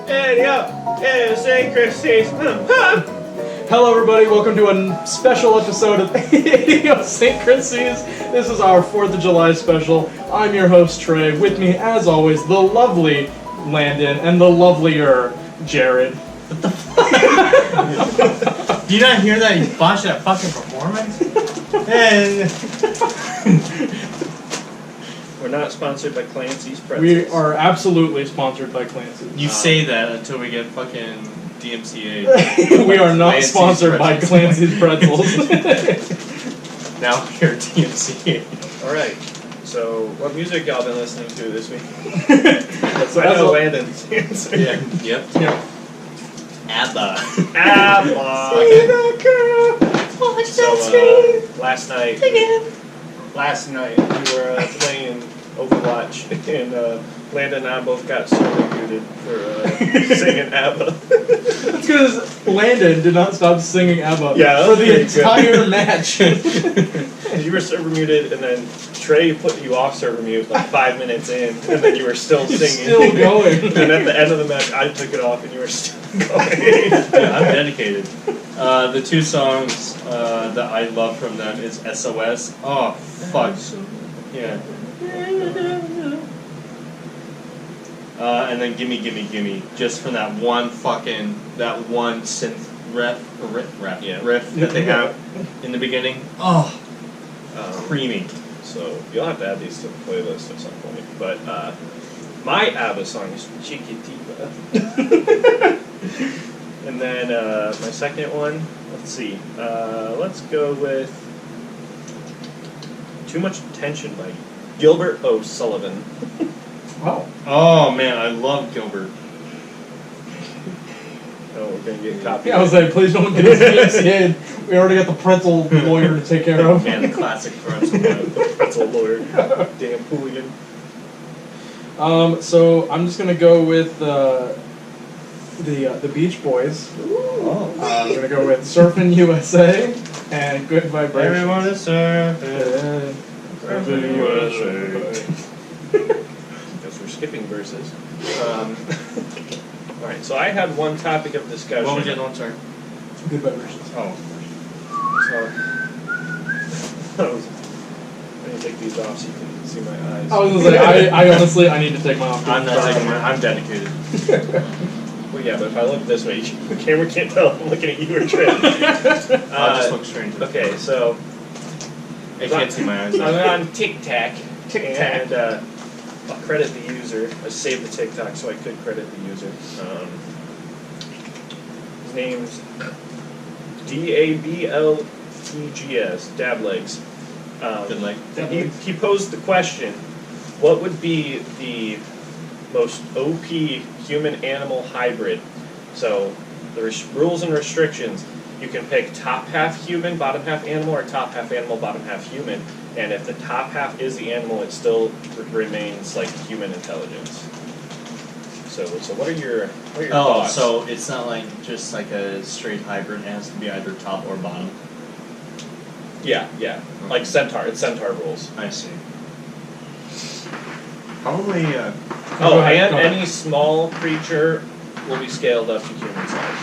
Idiosyncrasies. Hello everybody, welcome to a special episode of Idiosyncrasies. This is our 4th of July special. I'm your host Trey. With me, as always, the lovely Landon and the lovelier Jared. What the fuck? Do you not hear that? You botched that fucking performance? And We're not sponsored by Clancy's Pretzels. We are absolutely sponsored by Clancy's. you say that until we get fucking DMCA. We are not Clancy's sponsored by Pretzels. Clancy's Pretzels. Now we're DMCA. Alright, so what music y'all been listening to this week? So I know Landon's answer. Yeah. Yep. Yeah. ABBA. Last night we were playing Overwatch, and Landon and I both got server muted for singing ABBA. It's because Landon did not stop singing ABBA Yeah, for that the was pretty entire match. You were server muted, and then Trey put you off server mute like 5 minutes in, and then you were still singing. Still going. And at the end of the match, I took it off, and you were still going. Yeah, I'm dedicated. The two songs that I love from them is SOS. Oh, fuck. Yeah. And then Gimme Gimme Gimme. Just from that one synth riff that they have in the beginning. Oh, creamy. So you'll have to add these to the playlist at some point. But my ABBA song is Chiquitita. And then my second one, let's see. Let's go with Too Much Attention by Gilbert O'Sullivan. Wow. Oh man, I love Gilbert. Oh, we're gonna get copy. Yeah, I was like, please don't get us DMCA'd. We already got the pretzel lawyer to take care of. Man, the classic pretzel. Pretzel lord. Damn hooligan. So I'm just gonna go with the Beach Boys. I'm gonna go with Surfin' USA and Good Vibrations. Everyone is surfing. Surfin' USA. Because we're skipping verses. Alright, so I had one topic of discussion. What was the other one, sorry? Good Vibrations. Oh. So, I'm gonna take these off so you can see my eyes. I was gonna say, I honestly, I need to take mine off. I'm not taking mine. I'm dedicated. Well, yeah, but if I look this way, the camera can't tell if I'm looking at you or Trey. I'll just look straight into it. Okay, so I can't see my eyes. I'm on TikTok, and I'll credit the user. I saved the TikTok so I could credit the user. His name's DABLTGS, Dablegs. Good leg. He posed the question, what would be the most OP human-animal hybrid? So the rules and restrictions, you can pick top half human, bottom half animal, or top half animal, bottom half human. And if the top half is the animal, it still remains like human intelligence. So what are your thoughts? So it's not like just like a straight hybrid. It has to be either top or bottom. Yeah. Like Centaur. It's Centaur rules. I see. Probably. Go And ahead. any small creature will be scaled up to human size.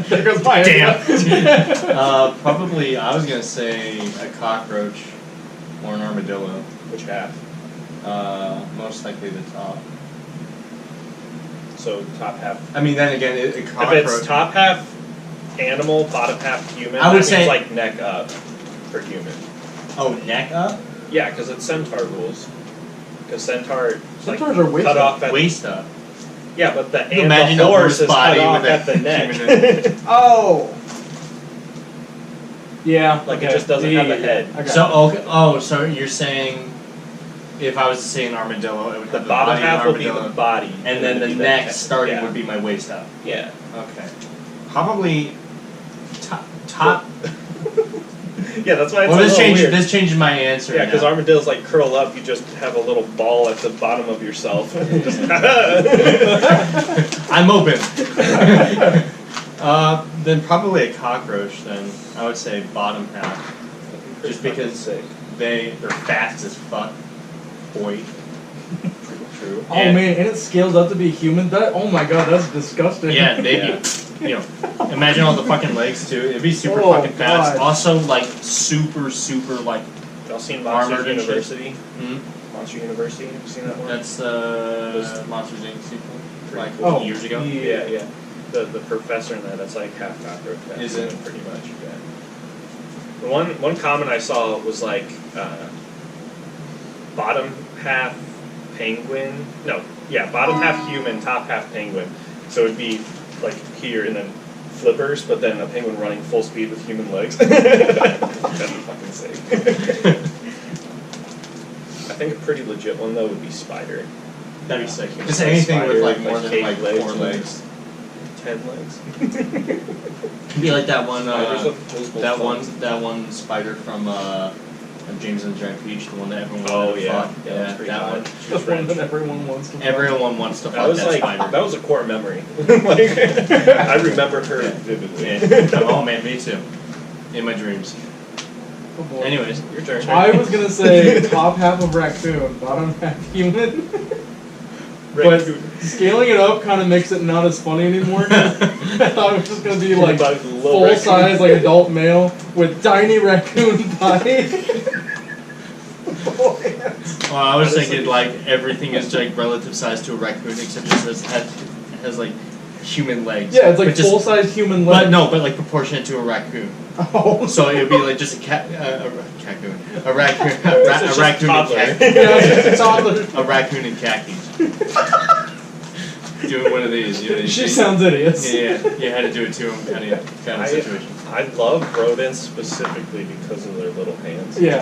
There goes my Damn. Probably, I was gonna say a cockroach or an armadillo. Which half? Most likely the top. So top half. I mean, then again, a cockroach. If it's top half animal, bottom half human, I would that say- means like neck up for human. Oh, neck up. Yeah, because it's Centaur rules. Because Centaur Centaurs are waist cut up. off at Waist up. yeah, but the Imagine a horse horse is cut body off with at the a neck. human Oh. Yeah. Like it just doesn't have a head. I got So it. okay. Oh, so you're saying if I was to say an armadillo, it would The have the bottom body half of will an be the armadillo, body, and then the it'd be neck head. starting Yeah. would be my waist up. Yeah. Okay. Probably top. Yeah, that's why it's Well, a this little changes. weird. This changes my answer. Yeah, because now. armadillos like curl up. You just have a little ball at the bottom of yourself. I'm open. Then probably a cockroach. Then I would say bottom half, just because they're fast as fuck, boy. true. Oh man, and it scales up to be human. Oh my god, that's disgusting. Yeah, you know, imagine all the fucking legs too. It'd be super Oh, fucking fast. God. Also, like super like. Y'all seen Armored Monsters and shit. University? Hmm? Monster University. Have you seen that one? That's the Monsters Inc. sequel, like Oh, years ago. Yeah. The professor in that's like half cockroach. half Is it? human, pretty much? Yeah. The one comment I saw was like bottom half penguin. No, yeah, bottom half human, top half penguin. So it'd be like here and then flippers, but then a penguin running full speed with human legs. That'd be fucking sick. I think a pretty legit one though would be spider. That'd be sick. Human Just size anything with spider like more than cake like 4 and legs. 10 legs. It'd be like that one. Spiders with multiple thumbs. That one spider from James and the Giant Peach, the one that everyone Oh wanted to yeah, fuck. yeah, that's pretty that hot. one. The one that everyone wants to. Everyone wants to fuck That was like spider. that was a core memory. Like, I remember her vividly. Yeah. Oh man, me too. In my dreams. Oh, boy. Anyways, Your turn. I was gonna say top half of raccoon, bottom half human. But scaling it up kind of makes it not as funny anymore. I thought it was just gonna be like full size, like adult male with tiny raccoon thighs. well, I was thinking like everything is like relative size to a raccoon except just it has like human legs. Yeah, it's like But just- full size human legs. But no, but like proportionate to a raccoon. Oh. So it would be like just a raccoon, a raccoon toddler. in khakis. Yeah, it's just a toddler. A raccoon in khakis. Doing one of these. You know, She sounds hideous. Yeah, you had to do it to him, kind of situation. I love rodents specifically because of their little hands. Yeah.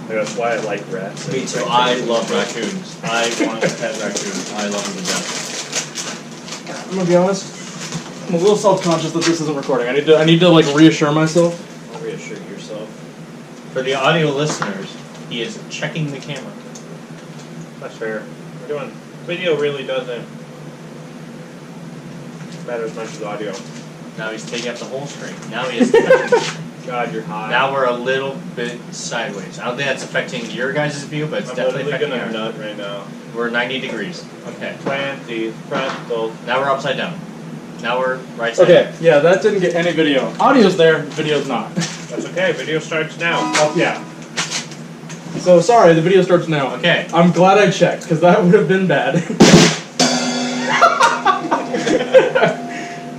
That's why I like rats. Me too. I love raccoons. I want a pet raccoon. I love them to death. I'm gonna be honest. I'm a little self-conscious that this isn't recording. I need to like reassure myself. I'll reassure yourself. For the audio listeners, he is checking the camera. That's fair. We're doing video really doesn't matter as much as audio. Now he's taking up the whole screen. Now he is. God, you're high. Now we're a little bit sideways. I don't think that's affecting your guys' view, but it's I'm definitely literally affecting gonna ours. nut right now. We're 90 degrees. Okay. 20 pretzels. Now we're upside down. Now we're right side Okay, yeah, that didn't get any video. Audio's there, video's not. That's okay. Video starts now. Oh, yeah. So sorry, the video starts now. Okay. I'm glad I checked, because that would have been bad.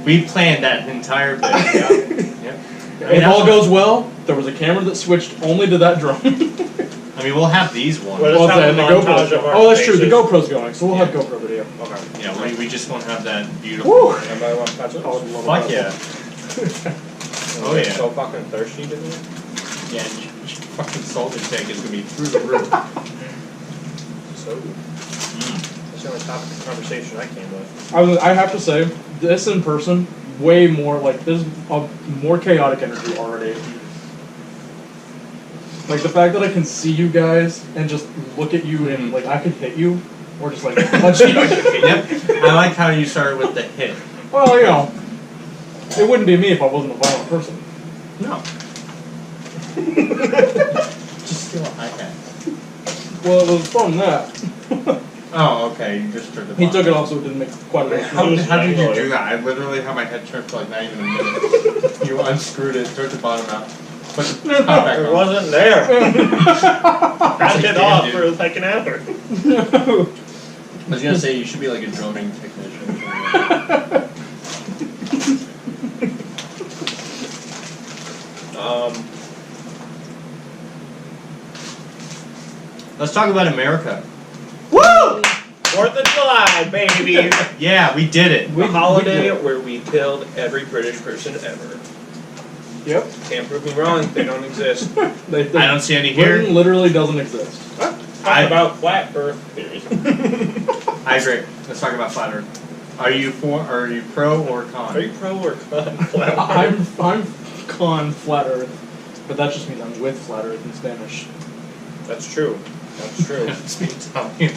We planned that entire bit. Yep. If all goes well, there was a camera that switched only to that drum. I mean, we'll have these ones. Well, Well, have and the a GoPro's montage of going. our Oh, that's true. The faces. GoPro's going, so we'll have Yeah. GoPro video. Okay. Yeah, we just won't have that beautiful. Woo! Anybody want pretzels? Fuck yeah. Oh yeah. So fucking thirsty today. Yeah, and your fucking salt intake is gonna be through the roof. So. That's the only topic of conversation I came with. I have to say, this in person, way more, like, there's a more chaotic energy already. Like, the fact that I can see you guys and just look at you and, like, I could hit you, or just, like, punch you. Yep. I like how you started with the hit. Well, you know, it wouldn't be me if I wasn't a violent person. No. Just steal a hi-hat. Well, it was from that. Oh, okay. You just took the He took it off so it didn't make quite enough How noise. did you do that? I literally had my head turned for like not even a minute. You unscrewed it, took the bottom out, put the top back It on. wasn't there. Had it off Dude. for like an hour. I was gonna say you should be like a drumming technician. Let's talk about America. Woo! 4th of July, baby. Yeah, we did it. The holiday where we killed every British person ever. Yep. Can't prove me wrong. They don't exist. I don't see any here. Britain literally doesn't exist. Talk about flat Earth theory. I agree. Let's talk about flat Earth. Are you pro or con? Are you pro or con flat Earth? I'm con flat Earth, but that just means I'm with flat Earth in Spanish. That's true. That's true. It's me Italian.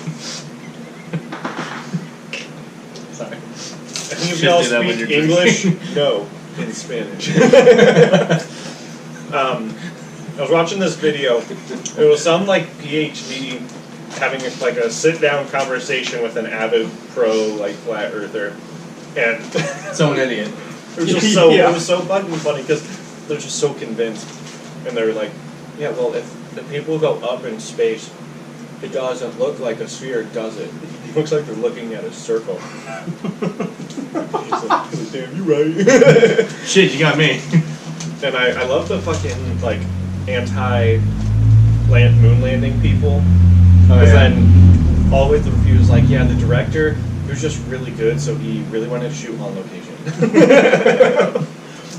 Sorry. I think if Should y'all do that when speak you're English, drinking. no, in Spanish. I was watching this video. It was some like PhD having like a sit-down conversation with an avid pro like flat earther, and So an idiot. it was just so Yeah. it was so fucking funny because they're just so convinced, and they're like, yeah, well, if the people go up in space, it doesn't look like a sphere, does it? It looks like they're looking at a circle. She's like, damn, you right. Shit, you got me. And I love the fucking like moon landing people. Because then all the way through the review is like, yeah, the director, he was just really good, so he really wanted to shoot on location.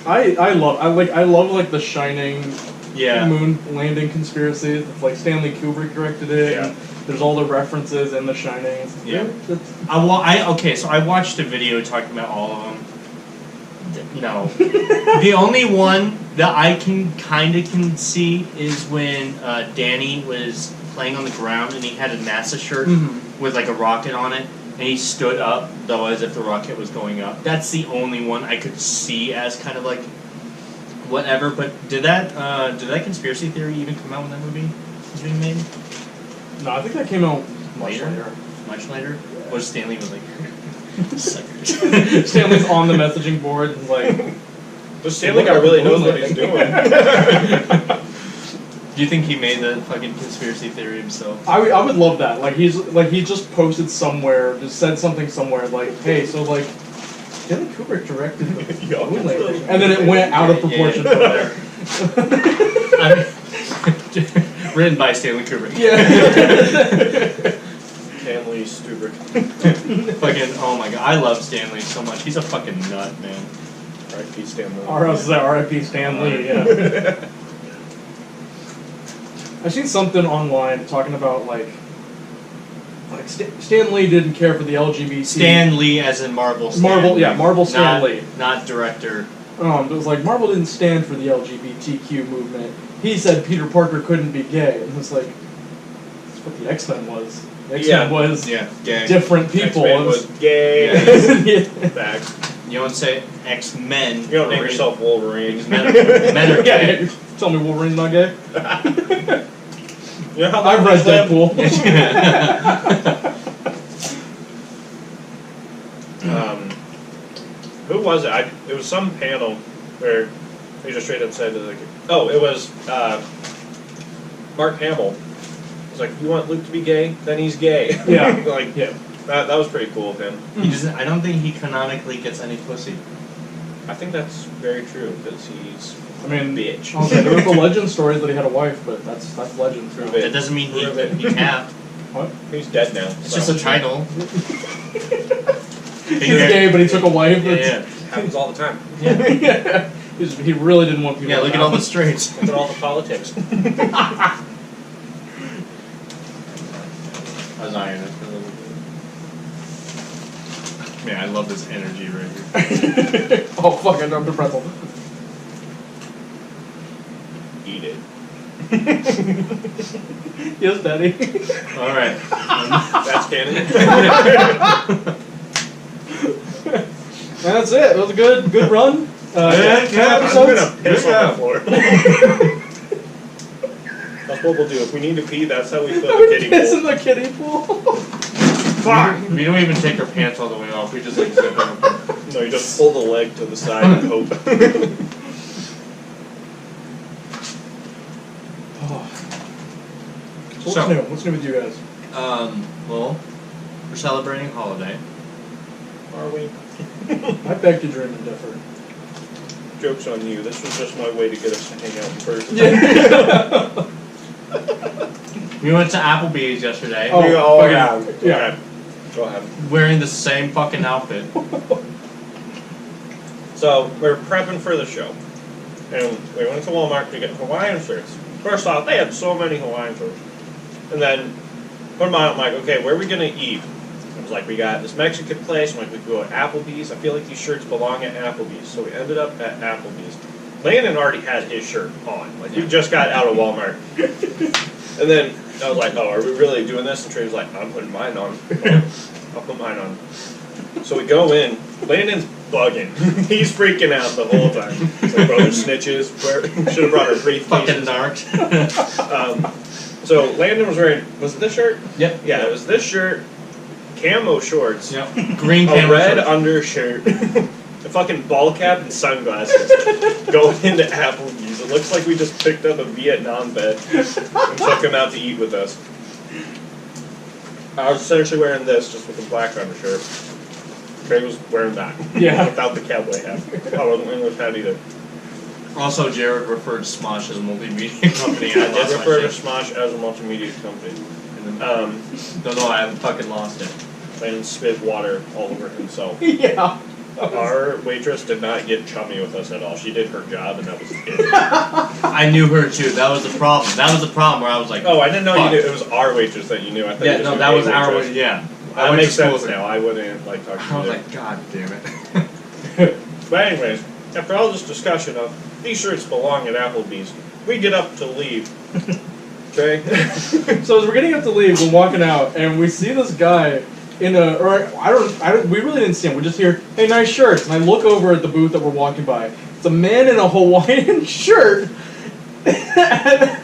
I love like the Shining Yeah. moon landing conspiracy. It's like Stanley Kubrick directed it. Yeah. And there's all the references in The Shining. Yeah. It's- Okay, so I watched a video talking about all of them. No. The only one that I can see is when Danny was playing on the ground and he had a NASA shirt with like a rocket on it, and he stood up though as if the rocket was going up. That's the only one I could see as kind of like whatever. But did that conspiracy theory even come out when that movie was being made? No, I think that came out much Later? later. Much later? Or Stanley was like, suckers. Stanley's on the messaging board and like. But Stanley guy really knows what he's doing. Do you think he made the fucking conspiracy theory himself? I would love that. Like he just posted somewhere, just said something somewhere like, hey, so like Stanley Kubrick directed the moon landing, and then it went out of proportion from there. Written by Stanley Kubrick. Yeah. Stanley Kubrick. Fucking, oh my god, I love Stanley so much. He's a fucking nut, man. R.I.P. Stanley. R.I.P. Stanley. Yeah. I've seen something online talking about like Stan Lee didn't care for the LGBT. Stan Lee as in Marvel Stan Marvel, Lee. yeah, Marvel Stan Lee. Not director. It was like Marvel didn't stand for the LGBTQ movement. He said Peter Parker couldn't be gay, and it's like that's what the X-Men was. The X-Men was gay. different people. X-Men was gay. Yeah. Facts. You don't say X-Men. You don't name yourself Wolverine. Men are gay. Yeah, tell me Wolverine's not gay? You know how I've read Deadpool. Who was it? It was some panel where he just straight up said, like, oh, it was Mark Hamill. He's like, you want Luke to be gay? Then he's gay. Yeah. Like, Yeah. That was pretty cool of him. He doesn't. I don't think he canonically gets any pussy. I think that's very true because he's I mean, bitch. okay, there were the legend stories that he had a wife, but that's legend. Prove That doesn't mean he can't. What? He's dead now. It's just a title. He's gay, but he took a wife. Yeah. Happens all the time. Yeah. He really didn't want people. Yeah, to look at know. all the straights. Look at all the politics. I was eyeing it for a little bit. Man, I love this energy right here. Oh fuck! I dropped a pretzel. Eat it. Yes, Daddy. All right. That's canon. That's it. That was a good run. Yeah, 10 I'm episodes. gonna piss Good on job. the floor. That's what we'll do. If we need to pee, that's how we fill I the would kiddie piss pool. in the kiddie pool. Fuck! We don't even take our pants all the way off. We just like zip them. No, you just pull the leg to the side and hope. So what's new? What's new with you guys? Well, we're celebrating holiday. Are we? I beg to dream and differ. Joke's on you. This was just my way to get us to hang out in person. Yeah. We went to Applebee's yesterday, Oh, yeah. yeah. Go ahead. wearing the same fucking outfit. So, we're prepping for the show. And we went to Walmart to get Hawaiian shirts. First off, they had so many Hawaiian shirts. And then, put them on, I'm like, okay, where are we going to eat? I was like, we got this Mexican place. I'm like, we could go to Applebee's. I feel like these shirts belong at Applebee's. So we ended up at Applebee's. Landon already had his shirt on. Like, he just got out of Walmart. And then I was like, oh, are we really doing this? And Trey was like, I'm putting mine on. I'll put mine on. So we go in. Landon's bugging. He's freaking out the whole time. He's like, bro, there's snitches. Should have brought our briefcase. Fucking narked. So Landon was wearing, was it this shirt? Yep. Yeah, it was this shirt, camo shorts, Yep. Green a camera. red undershirt, a fucking ball cap and sunglasses going into Applebee's. It looks like we just picked up a Vietnam vet and took him out to eat with us. I was essentially wearing this just with a black undershirt. Craig was wearing that. Yeah. Without the cowboy hat. I wasn't wearing this hat either. Also, Jared referred to Smosh as a multimedia company. I did refer to Smosh as a multimedia company. Don't know, I haven't fucking lost it. And spit water all over himself. Yeah. Our waitress did not get chummy with us at all. She did her job, and that was it. I knew her too. That was the problem. That was the problem where I was like, Oh, I didn't know Fuck. you knew. It was our waitress that you knew. I thought yeah, you just no, knew that a was our waitress. yeah. I That went makes to school sense with her. now. I wouldn't like talking I to was you. like, God damn it. But anyways, after all this discussion of these shirts belong at Applebee's, we get up to leave. Trey? So as we're getting up to leave, we're walking out, and we see this guy in a, or I don't, we really didn't see him. We just hear, "Hey, nice shirts." And I look over at the booth that we're walking by. It's a man in a Hawaiian shirt. And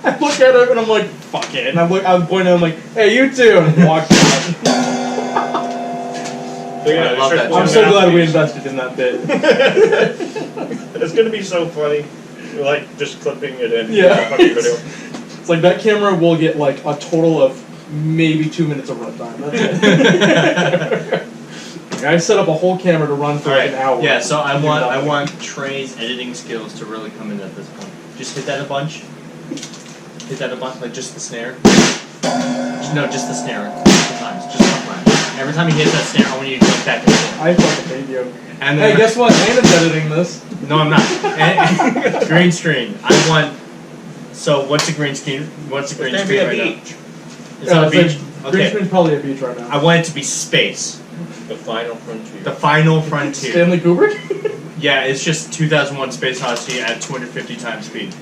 I look at him, and I'm like, "Fuck it." And I'm pointing at him like, "Hey, you too." And walk out. Yeah, I love the that. shirts I'm belong so at glad we Applebee's. invested in that bit. It's gonna be so funny. We're like just clipping it in. Yeah. Fucking video. It's like that camera will get like a total of maybe 2 minutes of runtime. That's it. I set up a whole camera to run for like an hour. Yeah, so I Do want nothing. Trey's editing skills to really come in at this point. Just hit that a bunch. Hit that a bunch, like just the snare. No, just the snare. Sometimes, just sometimes. Every time he hits that snare, I want you to look back at it. I fucking hate you. And Hey, then guess what? Landon's editing this. No, I'm not. Green screen. I want. So what's a green screen? What's a green It's gonna be screen a right beach. now? Is that a it's beach? like, Green Okay. screen's probably a beach right now. I want it to be space. The final frontier. The final frontier. Stanley Kubrick? Yeah, it's just 2001 Space Odyssey at 250 times speed.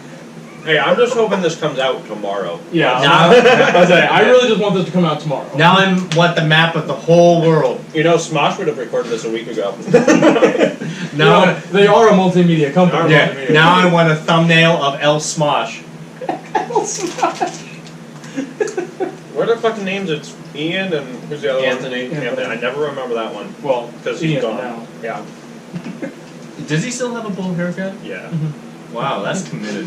Hey, I'm just hoping this comes out tomorrow. Yeah. Now- I really just want this to come out tomorrow. Now I want the map of the whole world. You know, Smosh would have recorded this a week ago. Now, You know, they are a multimedia company. They are. yeah, now I want a thumbnail of El Smosh. What are the fucking names? It's Ian and who's the other Anthony. one? Anthony. I never remember that one. Well, Because he's Ian gone. now. Yeah. Does he still have a bowl haircut? Yeah. Wow, that's committed.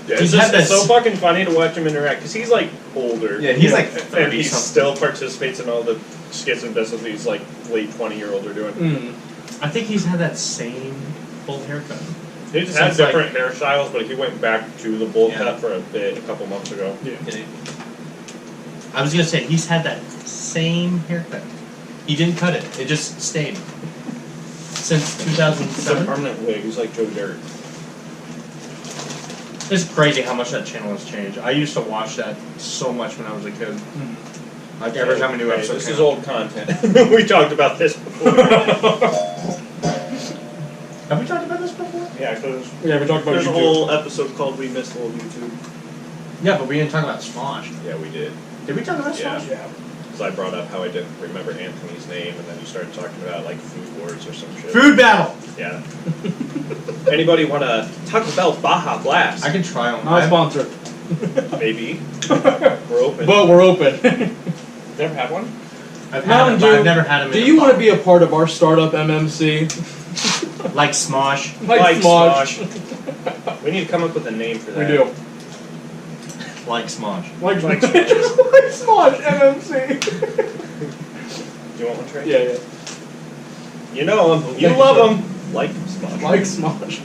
Yeah, He's it's had just that so fucking funny to watch him interact because he's like older. Yeah, he's like and 30 he something. still participates in all the skits and bits that these like late 20-year-olds are doing. Mm. I think he's had that same bowl haircut. He's Since, had different hairstyles, but he went back to the bowl Yeah. cut for a bit a couple months ago. Yeah. I was gonna say he's had that same haircut. He didn't cut it; it just stayed since It's a 2007. permanent wig. He's like Joe Dirt. It's crazy how much that channel has changed. I used to watch that so much when I was a kid. Like every time a new Hey, episode this came is out. old content. We talked about this before. Have we talked about this before? Yeah, because Yeah, we talked about there's a YouTube. whole episode called "We Missed Old YouTube." Yeah, but we didn't talk about Smosh. Yeah, we did. Did we talk about Yeah. Smosh? Yeah. Because I brought up how I didn't remember Anthony's name, and then you started talking about like food wars or some shit. Food battle. Yeah. Anybody want a Taco Bell Baja Blast? I can try them. Not sponsored. Maybe. We're open. But we're open. Never had one? I've had Mountain them, but Dew, I've never had them. Do you want to be a part of our startup MMC? like Smosh? Like Smosh. We need to come up with a name for that. We do. Like Smosh. Like Like Smosh. Like Smosh MMC. Do you want one, Trey? Yeah, yeah. You know them. You Thank love you, them. Like Smosh. Like Smosh.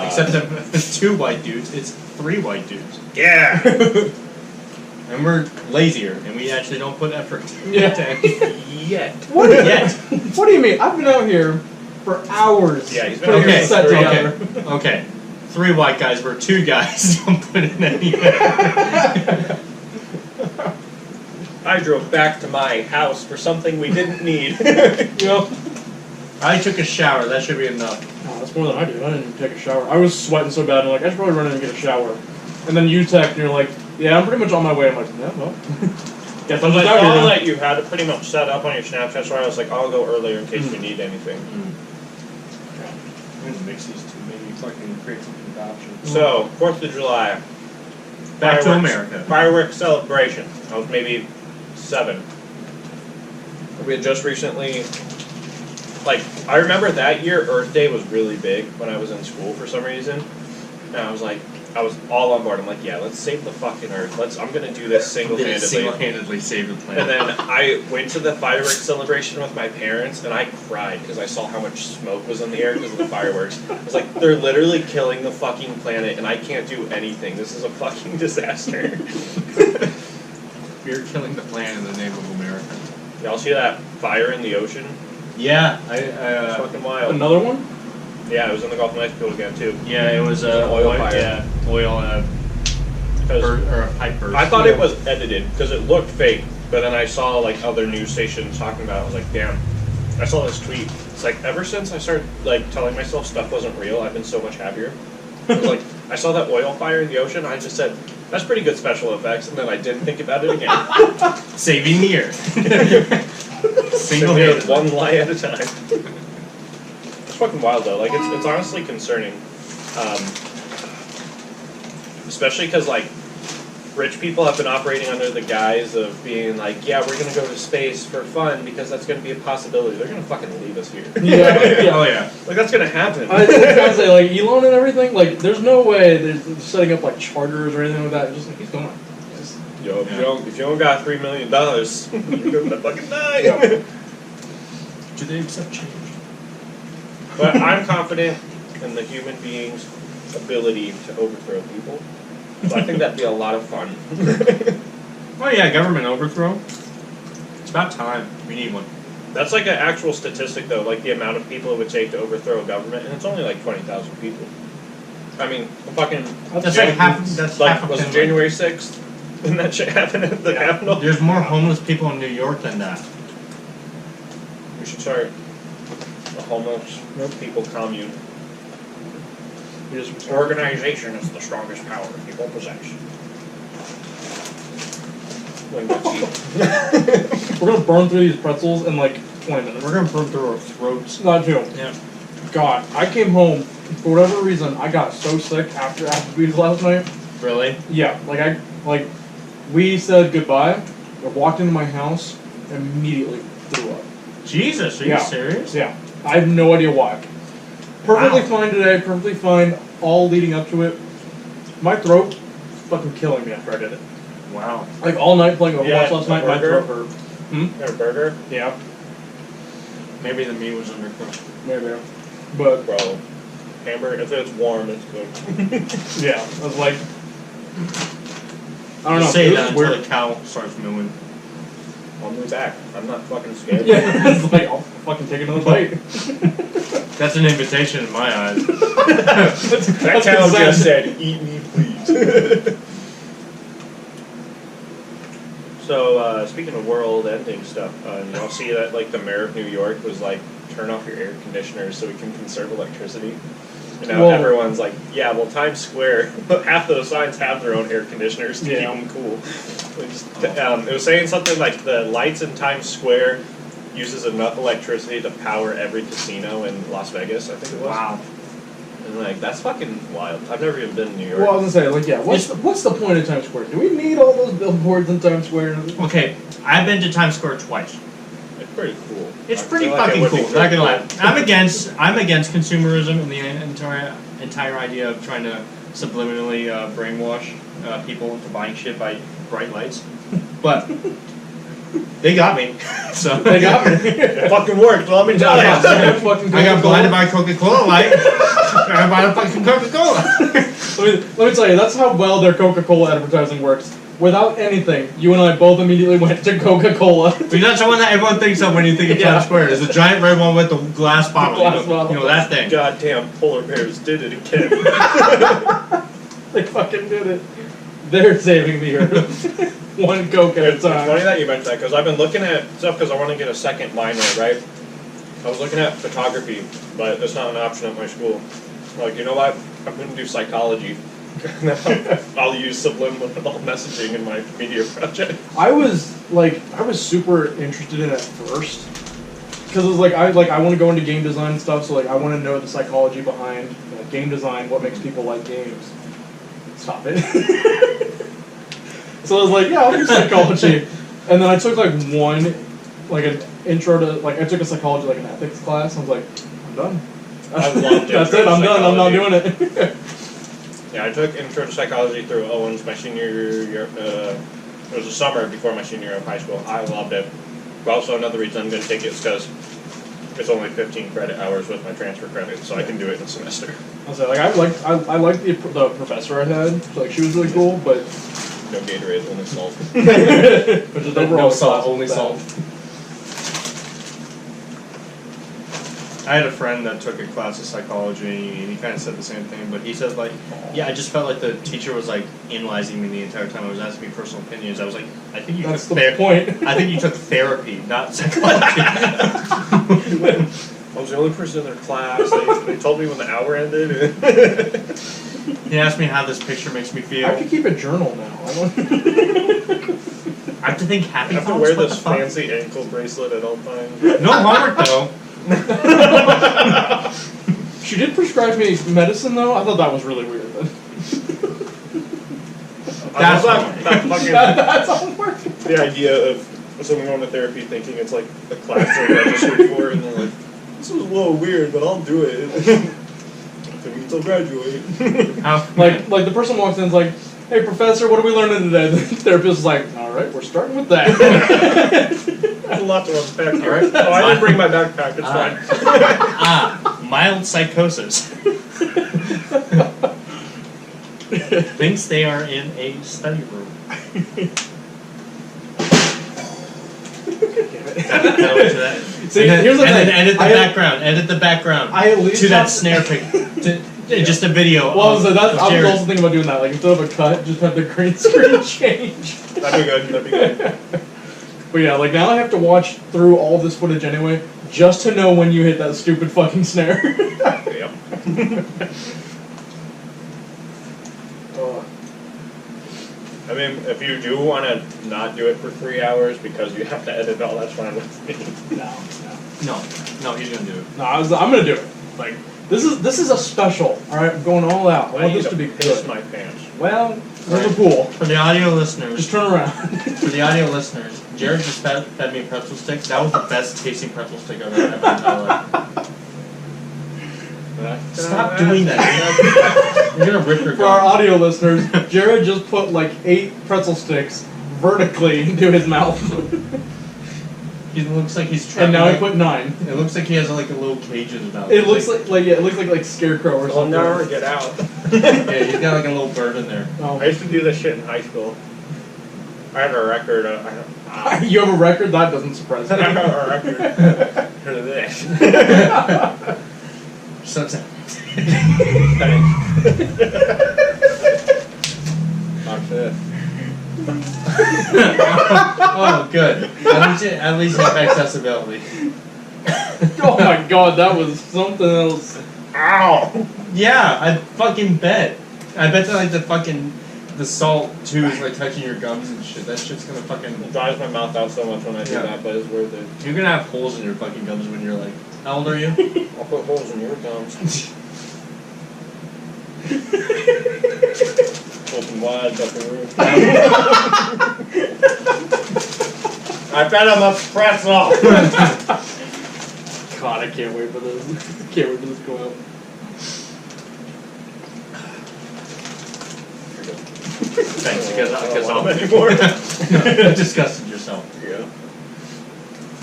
Except that it's 2 white dudes, it's 3 white dudes. Yeah. And we're lazier, and we actually don't put effort. Yeah. Yet. What? Yet. What do you mean? I've been out here for hours. Yeah, he's been putting out here this set for together. Okay. 3 white guys, we're 2 guys. Don't put in any effort. I drove back to my house for something we didn't need. Yep. I took a shower, that should be enough. Oh, that's more than I did. I didn't even take a shower. I was sweating so bad. I'm like, I should probably run in and get a shower. And then you text and you're like, yeah, I'm pretty much on my way. I'm like, yeah, well. Guess I'm I just out saw here. that you had it pretty much set up on your Snapchat, so I was like, I'll go earlier in case we need anything. I'm gonna mix these two, maybe fucking create some concoction. So, 4th of July. Back to America. Fireworks celebration. I was maybe 7. We had just recently, like, I remember that year Earth Day was really big when I was in school for some reason. And I was all on board. I'm like, yeah, let's save the fucking Earth. I'm gonna do this single-handedly. Single-handedly save the planet. And then I went to the fireworks celebration with my parents, and I cried because I saw how much smoke was in the air because of the fireworks. I was like, they're literally killing the fucking planet, and I can't do anything. This is a fucking disaster. You're killing the planet in the name of America. Y'all see that fire in the ocean? Yeah, It's fucking wild. Another one? Yeah, it was in the Gulf of Mexico again, too. Yeah, it was oil fire. Yeah, oil or a pipe burst. I thought it was edited because it looked fake, but then I saw like other news stations talking about it. I was like, damn. I saw this tweet. It's like, ever since I started like telling myself stuff wasn't real, I've been so much happier. It was like, I saw that oil fire in the ocean, I just said, that's pretty good special effects, and then I didn't think about it again. Saving the earth. Single-handed, one lie at a time. It's fucking wild though. Like it's honestly concerning, especially because like rich people have been operating under the guise of being like, yeah, we're gonna go to space for fun because that's gonna be a possibility. They're gonna fucking leave us here. Yeah. Oh yeah. Like that's gonna happen. I was gonna say, like, Elon and everything, like, there's no way they're setting up, like, charters or anything like that. Just, like, he's going. Just, Yo, if you don't got $3 million, you're gonna fucking die. Yeah. Do they accept change? But I'm confident in the human being's ability to overthrow people. So I think that'd be a lot of fun. Oh yeah, government overthrow. It's about time. We need one. That's like an actual statistic, though, like the amount of people it would take to overthrow a government, and it's only like 20,000 people. I mean, fucking. That's like half. That's like, half. was it January 6th? Didn't that shit happen at the Capitol? There's more homeless people in New York than that. We should start a homeless people commune. Organization is the strongest power people possess. We're gonna burn through these pretzels in like 20 minutes. We're gonna burn through our throats. Not too. Yeah. God, I came home, for whatever reason, I got so sick after Applebee's last night. Really? Yeah, we said goodbye, I walked into my house, immediately threw up. Jesus, are you serious? Yeah. I have no idea why. Perfectly Wow. fine today, perfectly fine, all leading up to it. My throat was fucking killing me after I did it. Wow. Like all night playing Overwatch last night, my burger? throat hurt. Got a burger? Yeah, Maybe the meat was undercooked. maybe. But, Bro, hamburger, if it's warm, it's good. yeah, I was like, I don't know. Say it that was until weird. the cow starts mooing. On my back. I'm not fucking scared. Yeah, it's like, I'll fucking take another bite. That's an invitation in my eyes. That cow just said, eat me, please. So, speaking of world-ending stuff, y'all see that, like, the mayor of New York was like, turn off your air conditioners so we can conserve electricity? And now everyone's like, yeah, well, Times Square, half those signs have their own air conditioners to keep them cool. It was saying something like the lights in Times Square uses enough electricity to power every casino in Las Vegas, I think it was. Wow. And like, that's fucking wild. I've never even been in New York. Well, I was gonna say, like, yeah, what's the point of Times Square? Do we need all those billboards in Times Square? Okay, I've been to Times Square twice. It's pretty cool. It's I pretty feel like it fucking would be cool. Not gonna lie. cool. I'm against consumerism and the entire idea of trying to subliminally brainwash people into buying shit by bright lights. But they got me. So They got me. It fucking worked, let me tell you. I got blinded by Coca-Cola light. I bought a fucking Coca-Cola. Let me tell you, that's how well their Coca-Cola advertising works. Without anything, you and I both immediately went to Coca-Cola. But that's the one that everyone thinks of when you think of Times Square. Is the giant red one with the glass bottle. You know that thing. Goddamn polar bears did it again. They fucking did it. They're saving the earth. One Coke at a It's funny time. that you mentioned that, because I've been looking at stuff because I want to get a second minor, right? I was looking at photography, but it's not an option at my school. Like, you know what? I'm going to do psychology. I'll use subliminal messaging in my media project. I was super interested in it at first. Because it was I want to go into game design and stuff, so like I want to know the psychology behind game design, what makes people like games. Stop it. So I was like, yeah, I'll do psychology. And then I took like an intro to, like, I took a psychology, like an ethics class. I was like, I'm done. I loved That's it, I'm done, I'm not doing it. Yeah, I took intro to psychology through Owens my senior year. It was the summer before my senior year of high school. I loved it. But also another reason I'm going to take it is because it's only 15 credit hours with my transfer credit, so I can do it in a semester. I was like, I liked the professor I had. Like, she was really cool, but No Gatorade, only salt. but just overall, No salt, only salt. I had a friend that took a class of psychology, and he kind of said the same thing, but he said, like, yeah, I just felt like the teacher was, like, analyzing me the entire time. I was asking me personal opinions. I was like, I think you that's took the point. I think you took therapy, not psychology. I was the only person in their class. They told me when the hour ended. He asked me how this picture makes me feel. I could keep a journal now. I have to think happy I have to thoughts? wear What this the fuck? fancy ankle bracelet at all times. No homework, though. She did prescribe me medicine, though. I thought that was really weird. That's that fucking That's homework. the idea of someone going to therapy thinking it's like a class they're registered for, and they're like, this was a little weird, but I'll do it. Took me till graduate. Like the person walks in and is like, hey, professor, what are we learning today? The therapist is like, all right, we're starting with that. There's a lot to unpack here. All right. Oh, I didn't bring my backpack. It's fine. Mild psychosis. Thinks they are in a study room. See, here's the thing. And then edit the background. I at least to that have- snare pick. Just a video. Well, so that's, of I was Jared. also thinking about doing that. Like, instead of a cut, just have the green screen change. That'd be good. That'd be good. But yeah, like, now I have to watch through all this footage anyway, just to know when you hit that stupid fucking snare. Yep. I mean, if you do want to not do it for 3 hours because you have to edit all, that's fine with me. No, he's gonna do it. No, I'm gonna do it. Like, this is a special. All right, I'm going all out. I want this to be piss good. my pants. Well, there's a pool. For the audio listeners, Just turn around. for the audio listeners, Jared just fed me a pretzel stick. That was the best tasting pretzel stick I've ever had in my entire life. Stop doing that. You're gonna rip your For our gums. audio listeners, Jared just put like 8 pretzel sticks vertically into his mouth, He looks like he's trying. and now he put 9. It looks like he has like a little cage in his mouth. It looks like it looks like Scarecrow or I'll something. never get out. Yeah, he's got like a little bird in there. I Oh. used to do this shit in high school. I have a record. You have a record? That doesn't surprise I me. have a record. Heard of this? Sucks it. Oh, good. At least you have accessibility. Oh my god, that was something else. Ow! Yeah, I fucking bet. I bet that like the salt too is like touching your gums and shit. That shit's gonna fucking. It dries my mouth out so much when I do Yeah. that, but it's worth it. You're gonna have holes in your fucking gums when you're like, how old are you? I'll put holes in your gums. Open wide, fucking roof. I bet I'm a pretzel! God, I can't wait for this. Can't wait for this to go out. Thanks, because I'm I'm anymore. disgusted yourself. Yeah.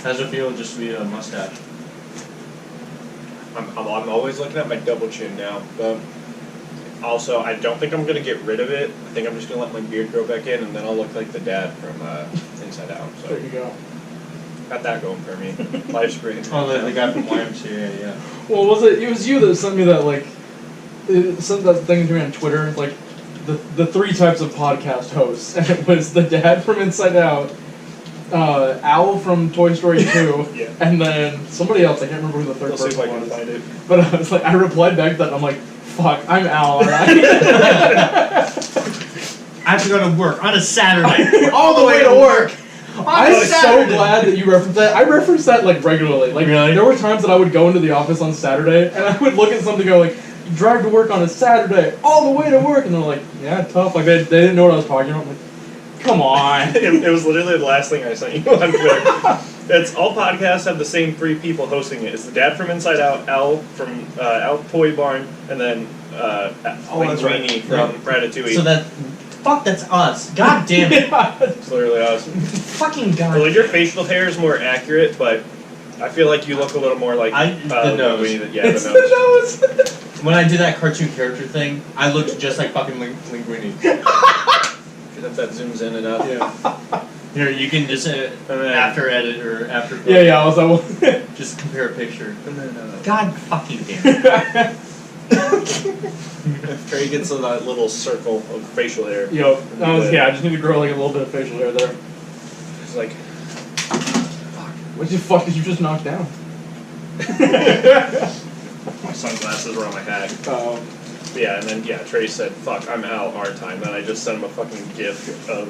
How's it feel just to be a mustache? I'm always looking at my double chin now, but also I don't think I'm gonna get rid of it. I think I'm just gonna let my beard grow back in, and then I'll look like the dad from Inside Out. There So you go. got that going for me. Life's great. Oh, the guy from YMCA, yeah. Well, it was you that sent me that, like, it sent that thing to me on Twitter, like, the 3 types of podcast hosts, and it was the dad from Inside Out, Al from Toy Story 2, Yeah. and then somebody else, I can't remember who the third We'll see if I person can was. find it. But I was like, I replied back to that, and I'm like, fuck, I'm Al, alright? I have to go to work on a Saturday. All the way to work! On I'm a so Saturday. glad that you referenced that. I reference that, like, regularly. Like, Really? there were times that I would go into the office on Saturday, and I would look at something and go, like, drive to work on a Saturday, all the way to work, and they're like, yeah, tough. Like, they didn't know what I was talking about. I'm like, Come on. It was literally the last thing I sent you on Twitter. It's all podcasts have the same 3 people hosting it. It's the dad from Inside Out, Al from Al Toy Barn, and then Linguini from Ratatouille. So that's us. God damn it. It's literally us. Fucking god. Well, your facial hair is more accurate, but I feel like you look a little more like the nose. Linguini. Yeah, It's the nose. the nose. When I did that cartoon character thing, I looked just like fucking Linguini. If that zooms in and out. Yeah. Here, you can just after edit or after. Yeah, I was like, Just compare a picture. And then, God fucking damn it. if Trey gets that little circle of facial hair. Yo, I just need to grow like a little bit of facial hair there. It's like, What the fuck did you just knock down? my sunglasses were on my hat. Um, Yeah, and then Trey said, "Fuck, I'm out our time." Then I just sent him a fucking gif of.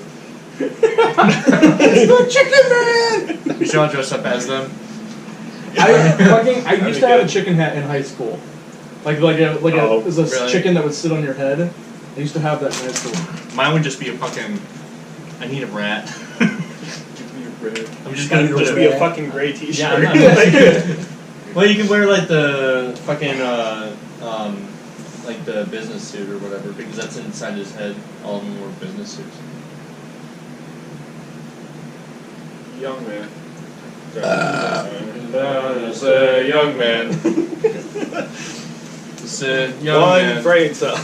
It's the Chicken Man. You should all dress up as them. I used to have a chicken hat in high school, it was a really? chicken that would sit on your head. I used to have that in high school. Mine would just be a fucking. I need a rat. I'm just Gonna gonna put just be a fucking gray T-shirt. Yeah, I'm not. Well, you can wear like the fucking like the business suit or whatever, because that's inside his head. All of them were business suits. Young man. It's a young man. It's a young One man. brain cell.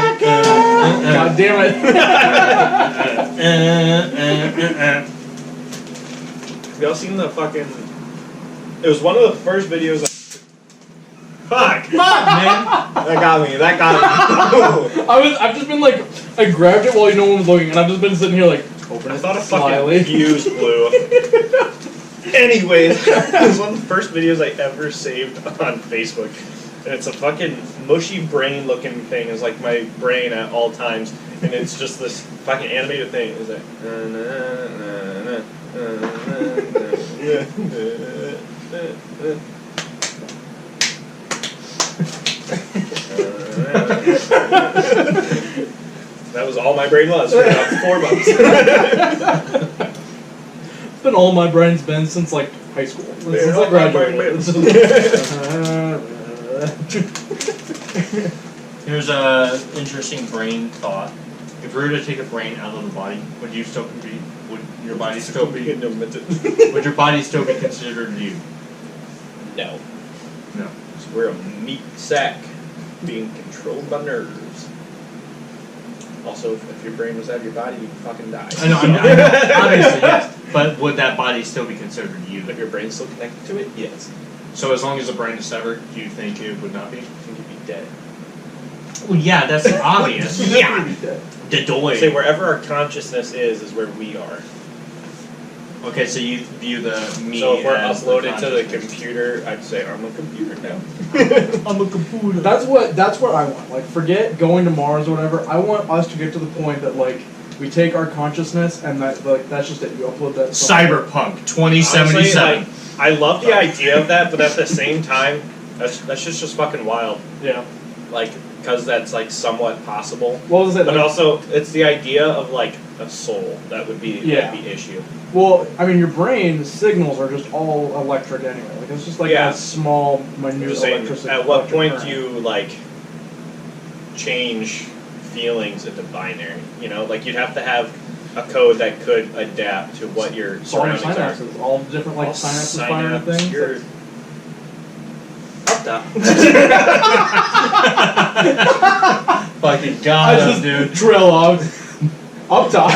God damn it! Have y'all seen the fucking? It was one of the first videos. Fuck! Man. That got me. I've just been like, I grabbed it while no one was looking, and I've just been sitting here like, open I it thought a slyly. fucking fuse blew. Anyways, it was one of the first videos I ever saved on Facebook. And it's a fucking mushy brain looking thing. It's like my brain at all times. And it's just this fucking animated thing. It's like. That was all my brain was for about 4 months. It's been all my brain's been since like high school. Since I graduated. Here's a interesting brain thought. If we were to take a brain out of the body, would you still be? Would your body still be? Would your body still be considered you? No. No. We're a meat sack being controlled by nerves. Also, if your brain was out of your body, you'd fucking die. I know, obviously, yes. But would that body still be considered you? If your brain's still connected to it, yes. So as long as the brain is severed, do you think it would not be? I think you'd be dead. Well, yeah, that's obvious. Yeah. The doy. Say wherever our consciousness is where we are. Okay, so you view the me So if we're as uploaded to the consciousness. computer, I'd say I'm a computer now. I'm a computer. That's what I want. Like, forget going to Mars or whatever. I want us to get to the point that like we take our consciousness and that like that's just it. You upload that. Cyberpunk 2077. Honestly, like, I love the idea of that, but at the same time, that's just fucking wild. Yeah. Like, because that's like somewhat possible. What was it? But Like, also, it's the idea of like a soul that would be Yeah. the issue. well, I mean, your brain signals are just all electric anyway. Like it's just like Yeah. a small, I'm minute just saying, electricity. at what electric point current. do you like change feelings into binary? You know, like you'd have to have a code that could adapt to what your It's all surroundings are. synapses, all different like All synapses firing synapses, things. you're up top. Fucking I god, just dude. drill out up top.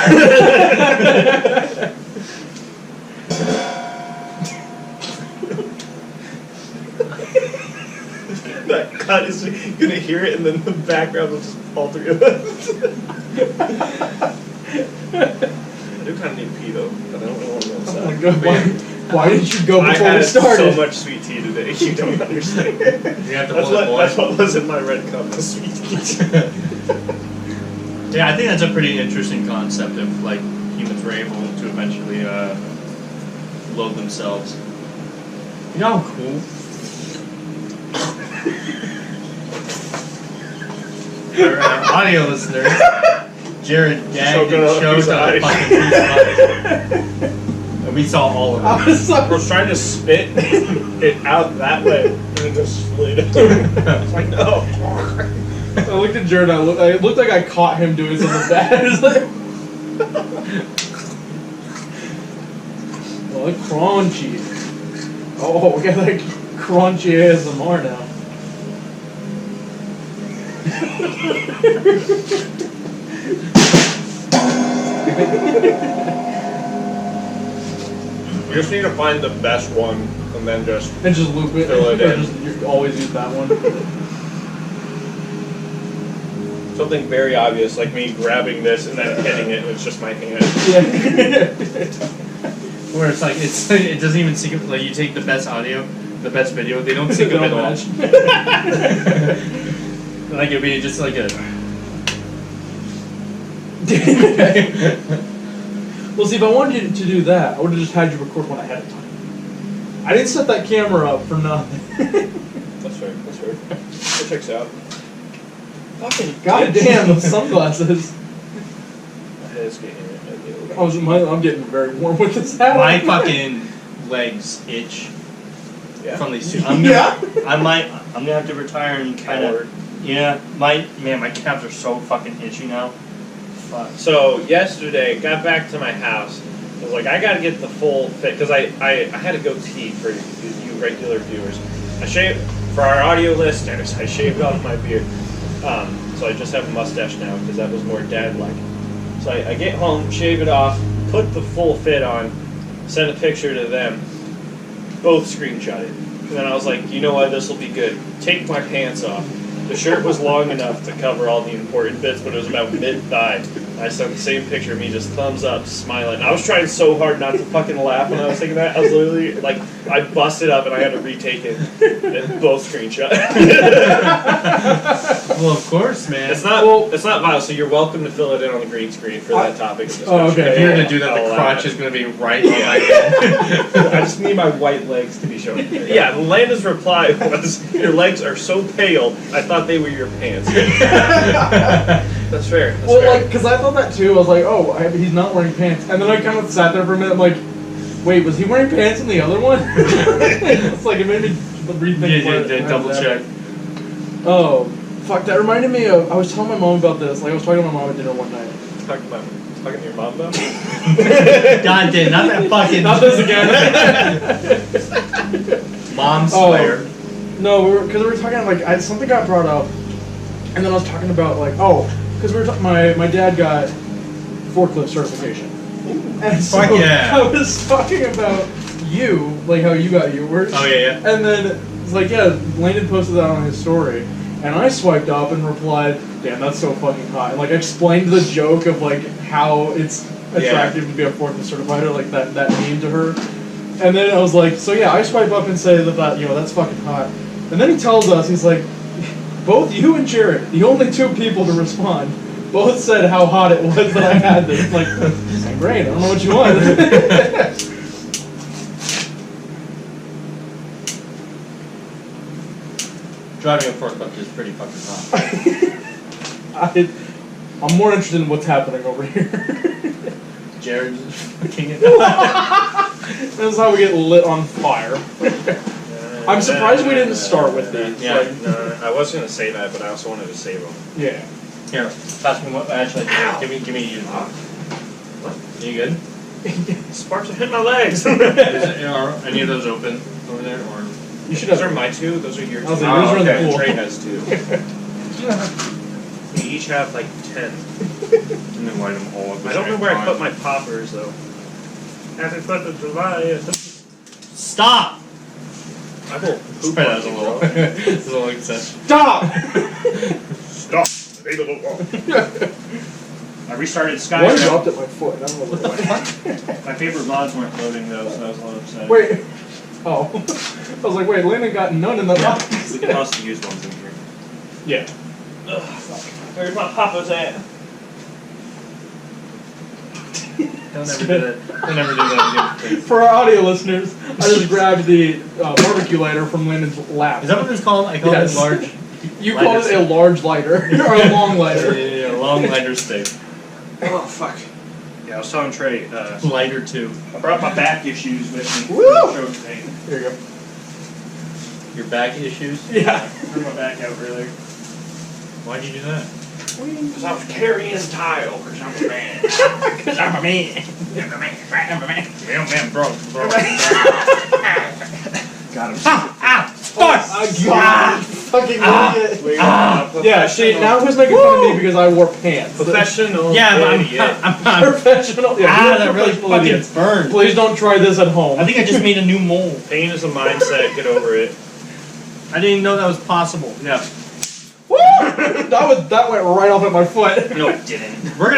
That cut is you're gonna hear it, and then the background will just all three of us. I do kind of need pee though, but I don't know what I'm Oh my gonna God, why did you go I before we had started? so much sweet tea today. You don't understand. You have to That's hold it, boy. that's what was in my red cup. The sweet tea. Yeah, I think that's a pretty interesting concept if like humans were able to eventually load themselves. You know how cool? For our audio listeners, Jared gagged and choked on a fucking piece of ice. And we saw all of it. I was trying to spit it out that way, and it just slid. It's like, no. I looked at Jared, it looked like I caught him doing something bad. It's like... well, it's crunchy. Oh, we got like crunchy ASMR now. You just need to find the best one, and then just loop it. Fill it in. You always use that one. something very obvious, like me grabbing this and then hitting it, and it's just my hand. Yeah. Where it's like it doesn't even sync up. Like you take the best audio, the best video, they don't sync up at all. Like it'd be just like a. Well, see, if I wanted you to do that, I would have just had you record one ahead of time. I didn't set that camera up for nothing. That's fair. That's fair. It checks out. Fucking goddamn those sunglasses. My head's getting I'm getting very warm with this hat. My fucking legs itch from these two. I'm gonna have to retire and kind of. Yeah, my calves are so fucking itchy now. Fuck. So yesterday, got back to my house. I was like, I gotta get the full fit because I had a goatee for you regular viewers. I shaved for our audio listeners. I shaved off my beard, so I just have a mustache now because that was more dad-like. So I get home, shave it off, put the full fit on, send a picture to them. Both screenshot it, and then I was like, you know what, this will be good. Take my pants off. The shirt was long enough to cover all the important bits, but it was about mid-thigh. I sent the same picture of me just thumbs up, smiling. I was trying so hard not to fucking laugh when I was taking that. I was literally, like, I busted up and I had to retake it. And both screenshot. Well, of course, man. It's not vile, so you're welcome to fill it in on the green screen for that topic. Oh, okay. If you're going to do that, the crotch is going to be right on my head. I just need my white legs to be shown. Yeah, Landon's reply was, your legs are so pale, I thought they were your pants. That's fair. That's well, fair. like, because I thought that too. I was like, oh, he's not wearing pants. And then I kind of sat there for a minute. I'm like, wait, was he wearing pants in the other one? It's like, it made me rethink. Yeah, double check. Oh, fuck, that reminded me of, I was telling my mom about this. Like, I was talking to my mom at dinner one night. Talking to your mom about? God damn, not that fucking. Not this again. Mom swear. No, because we were talking, like, something got brought up. And then I was talking about, like, because my dad got forklift certification. And so yeah. I was talking about you, like how you got yours. Oh, yeah. And then it's like, yeah, Landon posted that on his story. And I swiped up and replied, damn, that's so fucking hot. And, like, explained the joke of, like, how it's attractive to be a forklift certified, or, like, that meme to her. And then I was like, so yeah, I swipe up and say that, that's fucking hot. And then he tells us, he's like, both you and Jared, the only two people to respond, both said how hot it was that I had this. Like, great, I don't know what you want. Driving a forklift is pretty fucking hot. I'm more interested in what's happening over here. Jared's fucking it. This is how we get lit on fire. I'm surprised we didn't start with these. Yeah, I was gonna say that, but I also wanted to save them. Yeah. Here, pass me what. Actually, give me you. What? You good? Sparks are hitting my legs. Are any of those open over there, or? You should. Those are my two. Those are your two. Those are the cool. Trey has two. We each have like 10. And then light them all up. I don't know where I put my poppers though. Happy 4th of July. Stop. I will poop That on was a you, little. bro. That's a little excessive. Stop! Stop. I restarted Skyrim. One dropped at my foot. I don't know what the fuck. My favorite mods weren't loading though, so I was a little upset. Wait. Oh. I was like, wait, Landon got none in the box. We can also use ones in here. Yeah. Ugh, fuck. Where's my poppers at? Don't ever do that. Don't ever do that again. For our audio listeners, I just grabbed the barbecue lighter from Landon's lap. Is that what it's called? I call Yes. it large. You call it a large lighter or a long lighter? Yeah, long lighter stick. Oh fuck. Yeah, I was telling Trey. Lighter too. I brought my back issues with me. Woo! Show today. Here you go. Your back issues? Yeah. Threw my back out earlier. Why'd you do that? Because I was carrying tile. Because I'm a man. Because I'm a man. I'm a man. I'm a man. Real man, bro. Got him. Fuck! God! Fucking idiot. Yeah, see, now who's making fun of me because I wore pants? Professional. Yeah, but idiot. I'm Professional. Yeah, you're that really professional fucking idiots. burned. Please don't try this at home. I think I just made a new mole. Pain is a mindset. Get over it. I didn't even know that was possible. Yeah. Woo! that went right off at my foot. No, it didn't. We're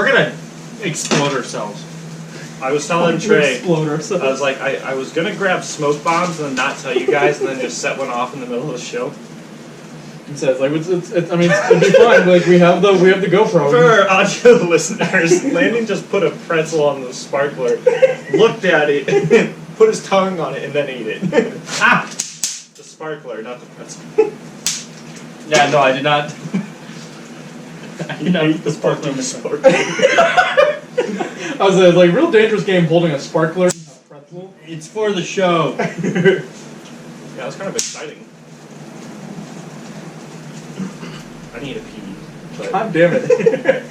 gonna explode ourselves. I was telling Trey. Explode I ourselves. was like, I was gonna grab smoke bombs and then not tell you guys, and then just set one off in the middle of the show. It says like it's I mean it'd be fine. Like we have the GoPro. For our audio listeners, Landon just put a pretzel on the sparkler, looked at it, put his tongue on it, and then ate it. Ah! The sparkler, not the pretzel. Yeah, no, I did not. I did not eat the sparkler. I was like real dangerous game holding a sparkler. And a pretzel. It's for the show. Yeah, it was kind of exciting. I need a pee. But God damn it.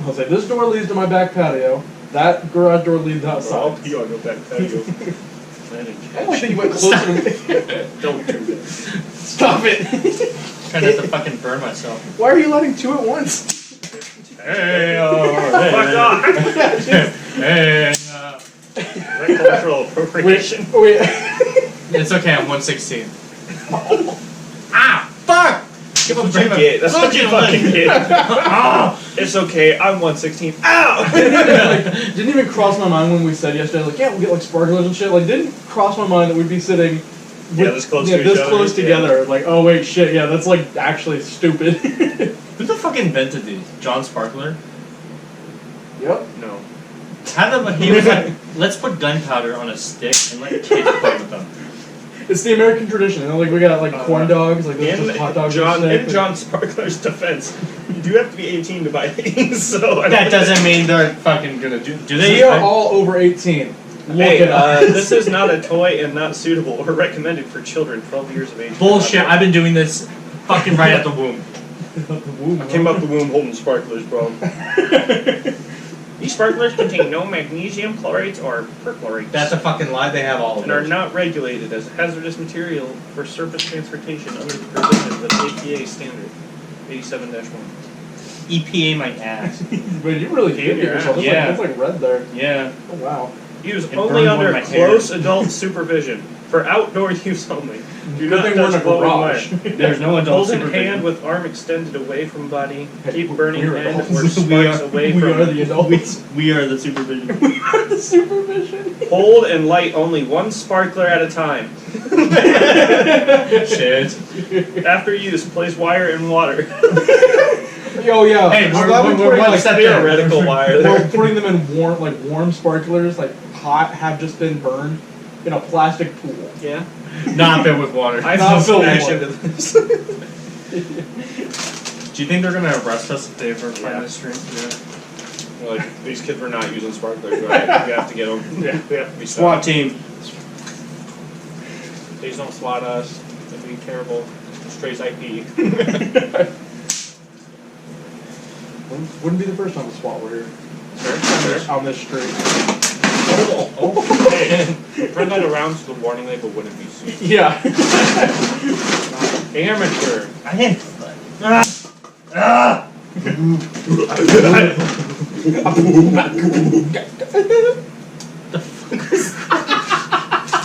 I was like, this door leads to my back patio. That garage door leads I'll outside. pee on your back patio. I don't like that you went closer to me. Don't do that. Stop it. Trying not to fucking burn myself. Why are you lighting two at once? Hey, Fuck off! hey, Is that cultural appropriation? Wait. It's okay, I'm 116. Ah, fuck! Give a drink it. That's what you fucking did. Ah! It's okay. I'm 116. Ow! Like, didn't even cross my mind when we said yesterday, like, yeah, we'll get like sparklers and shit. Like, didn't cross my mind that we'd be sitting This close to each this other. close together. Like, oh wait, shit, yeah, that's like actually stupid. Who the fuck invented these? John Sparkler? Yep. No. He was like, let's put gunpowder on a stick and let kids play with them. It's the American tradition. You know, like we got like corn dogs, like this In is hot dogs. in John Sparkler's defense, you do have to be 18 to buy these, so I That don't doesn't mean they're fucking gonna do they? We are all over 18. Look Hey, at us. this is not a toy and not suitable or recommended for children 12 years of age. Bullshit, I've been doing this fucking right at the womb. I came up the womb holding sparklers, bro. These sparklers contain no magnesium chlorates or perchlorates. That's a fucking lie, they have all of and are them. not regulated as a hazardous material for surface transportation under the provisions of APA standard 87-1. EPA my ass. But you really Came did your yourself. ass. Yeah. That's like red there. Yeah. Oh wow. Use It only burned one under of my close hairs. adult supervision for outdoor use only. Do Good not thing we're in touch a glowing garage. wire. There's no adult Hold in supervision. hand with arm extended away from body. Hey, Keep burning we're end adults. or sparks away we from are the adults. We are the supervision. We are the supervision. Hold and light only one sparkler at a time. Shit. After use, place wire in water. Yo, yeah. Hey, I'm we're glad one putting, step there. Theoretical wire we're there. putting them in warm sparklers, like hot, have just been burned in a plastic pool. Yeah. Not filled with water. I Not have filled smash with into this. Do you think they're gonna arrest us if they ever Yeah. find this stream? Yeah. Like, these kids were not using sparklers, right? We have to get them. Yeah, we have to be SWAT stopped. team. Please don't SWAT us. It'd be terrible. It's Trey's IP. Wouldn't be the first time the SWAT were here Sure. on this street. Oh, hey, turn that around so the warning label wouldn't be seen. Yeah. Amateur. I didn't. Ah!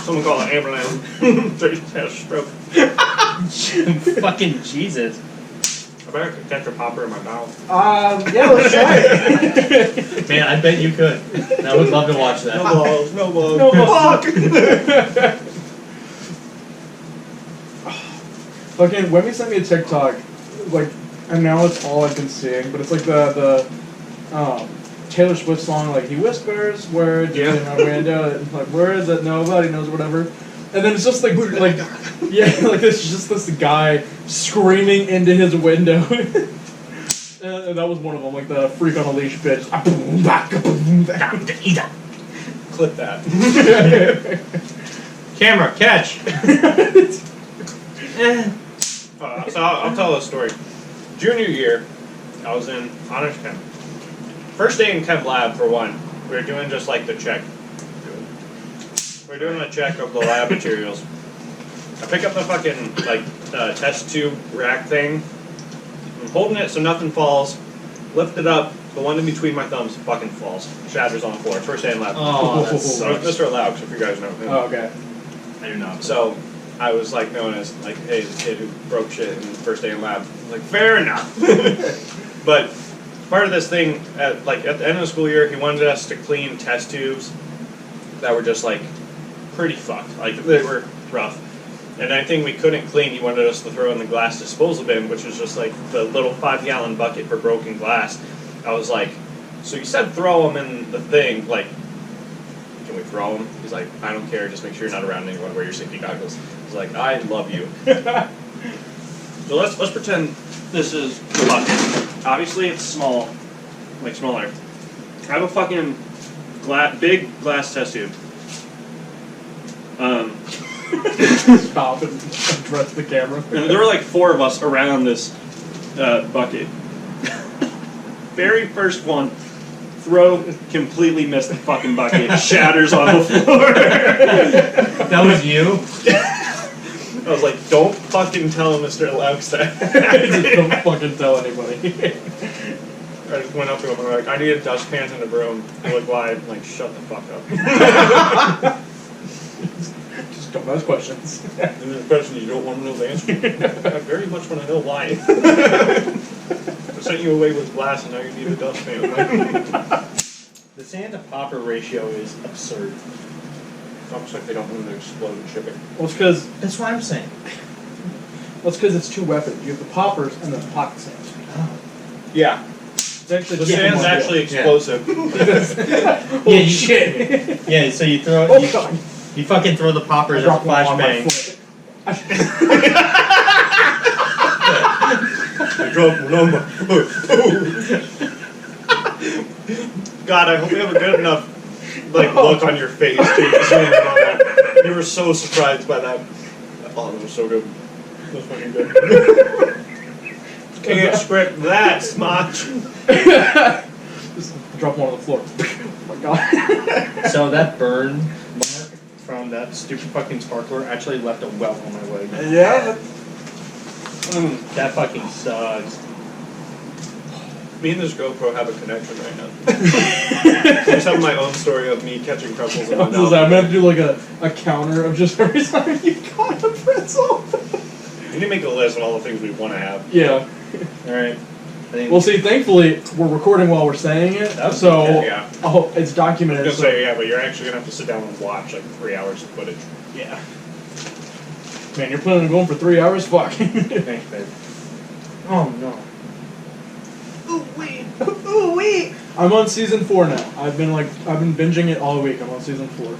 Someone call an ambulance. Trey's had a stroke. Fucking Jesus. I better catch a popper in my mouth. Yeah, let's try it. Man, I bet you could. I would love to watch that. No balls, no balls. No balls. Fuck! Okay, Wemmy sent me a TikTok, like, and now it's all I've been seeing. But it's like the Taylor Swift song, like he whispers words in my window, like words that nobody knows, or whatever. And then it's just like yeah, like it's just this guy screaming into his window. And that was one of them, like the freak on a leash bitch. Clip that. Camera, catch! So I'll tell a story. Junior year, I was in honors chem. First day in chem lab, for one, we were doing just like the check. We were doing a check of the lab materials. I pick up the fucking test tube rack thing. I'm holding it so nothing falls. Lift it up. The one in between my thumbs fucking falls. Shatters on the floor. First day in lab. Oh, that So sucks. Mr. Laux, if you guys know him. Oh, okay. I do not. So I was like known as like, hey, the kid who broke shit in the first day in lab. I was like, fair enough. But part of this thing, at the end of the school year, he wanted us to clean test tubes that were just like pretty fucked. Like they were rough. And anything we couldn't clean, he wanted us to throw in the glass disposal bin, which was just like the little 5-gallon bucket for broken glass. I was like, so you said throw them in the thing, like, can we throw them? He's like, I don't care, just make sure you're not around anyone, wear your safety goggles. He's like, I love you. So let's pretend this is the bucket. Obviously it's small, like smaller. I have a fucking big glass test tube. Stop and address the camera. And there were like 4 of us around this bucket. Very first one, throw, completely missed the fucking bucket, shatters on the floor. That was you? I was like, don't fucking tell Mr. Laux that. Just don't fucking tell anybody. I just went up to him and I'm like, I need a dustpan and a broom. He's like, why? I'm like, shut the fuck up. Just don't ask questions. There's a question you don't want to know the answer. I very much want to know why. I sent you away with glass and now you need a dustpan. The sand to popper ratio is absurd. It's almost like they don't want to explode in shipping. Well, it's because That's what I'm saying. it's 2 weapons. You have the poppers and the pocket sands. Yeah. It's actually The just sand's one deal. actually explosive. Oh you- shit! Yeah, so you throw Oh you, god! you fucking throw the I poppers as a dropped one on my flashbang. foot. I dropped one on my foot. God, I hope you have a good enough look on your face to you were so surprised by that. Oh, that was so good. That was fucking good. Can't script that, Smotch. Just drop one on the floor. Oh my god. So that burn mark from that stupid fucking sparkler actually left a welt on my leg. Yeah. That fucking sucks. Me and this GoPro have a connection right now. I just have my own story of me catching pretzels in my I'm mouth. gonna have to do like a counter of just every time you got a pretzel. We need to make a list of all the things we want to have. Yeah. Alright. Well, see, thankfully we're recording while we're saying it, That's so Yeah. it's I was documented. gonna So, say, yeah, but you're actually gonna have to sit down and watch like 3 hours of footage. yeah. Man, you're planning on going for 3 hours? Fuck. Thanks, babe. Oh no. Ooh wee. I'm on season 4 now. I've been binging it all week. I'm on season 4.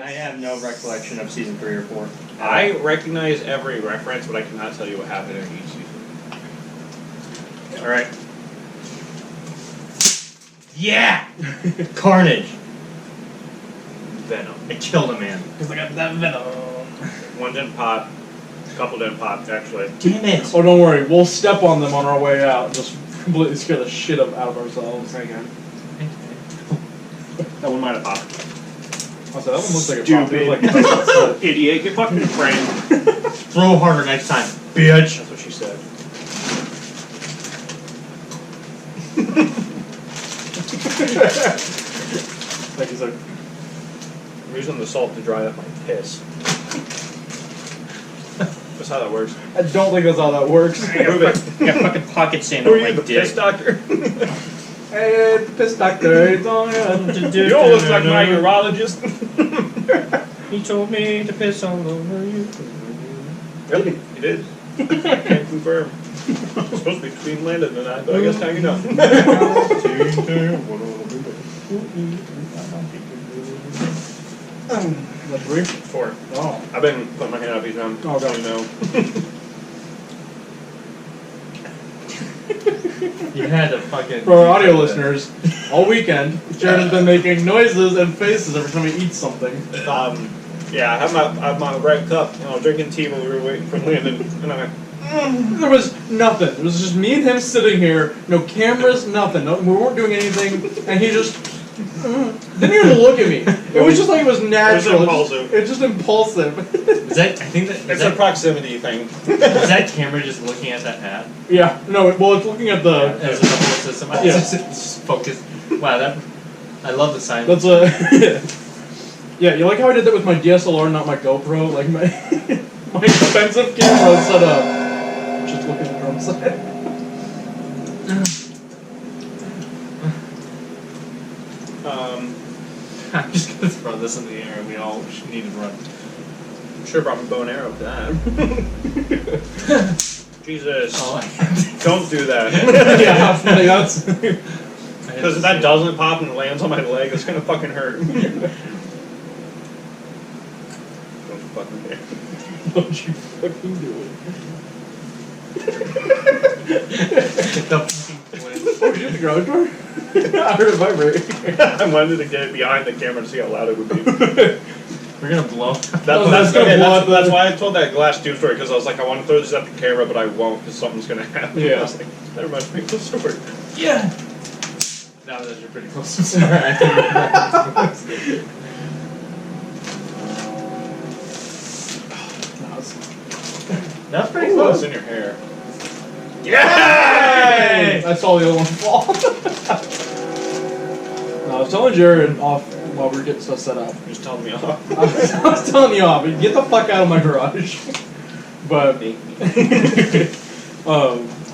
I have no recollection of season 3 or 4. I recognize every reference, but I cannot tell you what happened in each season. Alright. Yeah! Carnage. Venom. I killed a man. Because I got that venom. One didn't pop. A couple didn't pop, actually. Damn it! Oh, don't worry. We'll step on them on our way out. Just completely scare the shit out of ourselves. That one might have popped. I said, that one looks like a Stupid. Like, Idiot, get fucking framed. Throw harder next time, bitch! That's what she said. like he's like, I'm using the salt to dry up my piss. That's how that works. I don't think that's how that works. Prove it. I got fucking pocket sand Who on are my you, the dick. piss doctor? Hey, the piss doctor. It's on You don't look like my urologist. He told me to piss all over you. Really? He did. I can confirm. It's supposed to be clean landed tonight, but I guess now you know. What, 3? 4. Oh. I've been putting my hand up each time. Oh, God. You know. You had to fucking. For our audio listeners, all weekend, Jared has been making noises and faces every time he eats something. Yeah, I have my red cup, drinking tea while we were waiting for Landon, and I went, There was nothing. It was just me and him sitting here, no cameras, nothing. No, we weren't doing anything, and he just didn't even look at me. It was just like it was natural. impulsive. It's just impulsive. Is that? I think that. it's a proximity thing. Is that camera just looking at that hat? Yeah. No. Well, it's looking at the. As a whole system. Yeah. It's just focused. Wow, that. I love the sign. That's a. Yeah. You like how I did that with my DSLR, not my GoPro? Like my my expensive camera set up. Just look at the drum set. I'm just gonna throw this in the air and we all need to run. Should have brought my bow and arrow for that. Jesus. Oh, Don't do that. Yeah. Like that's. Because if that doesn't pop and lands on my leg, it's gonna fucking hurt. Don't fucking care. Don't you fucking do it. The fucking twin. Oh, did you hit the garage door? I heard it vibrate. I wanted to get behind the camera to see how loud it would be. We're gonna blow. That's gonna blow up that's why I told that glass tube story, because I was like, I want to throw this at the camera, but I won't, because something's gonna happen. Yeah. I was like, that reminds me of the story. Yeah. Now that you're pretty close to sorry, I think that's pretty Ooh, close. in your hair. Yay! I saw the other one fall. No, I was telling Jared off while we were getting stuff set up. You're just telling me off. I was telling you off. Get the fuck out of my garage. But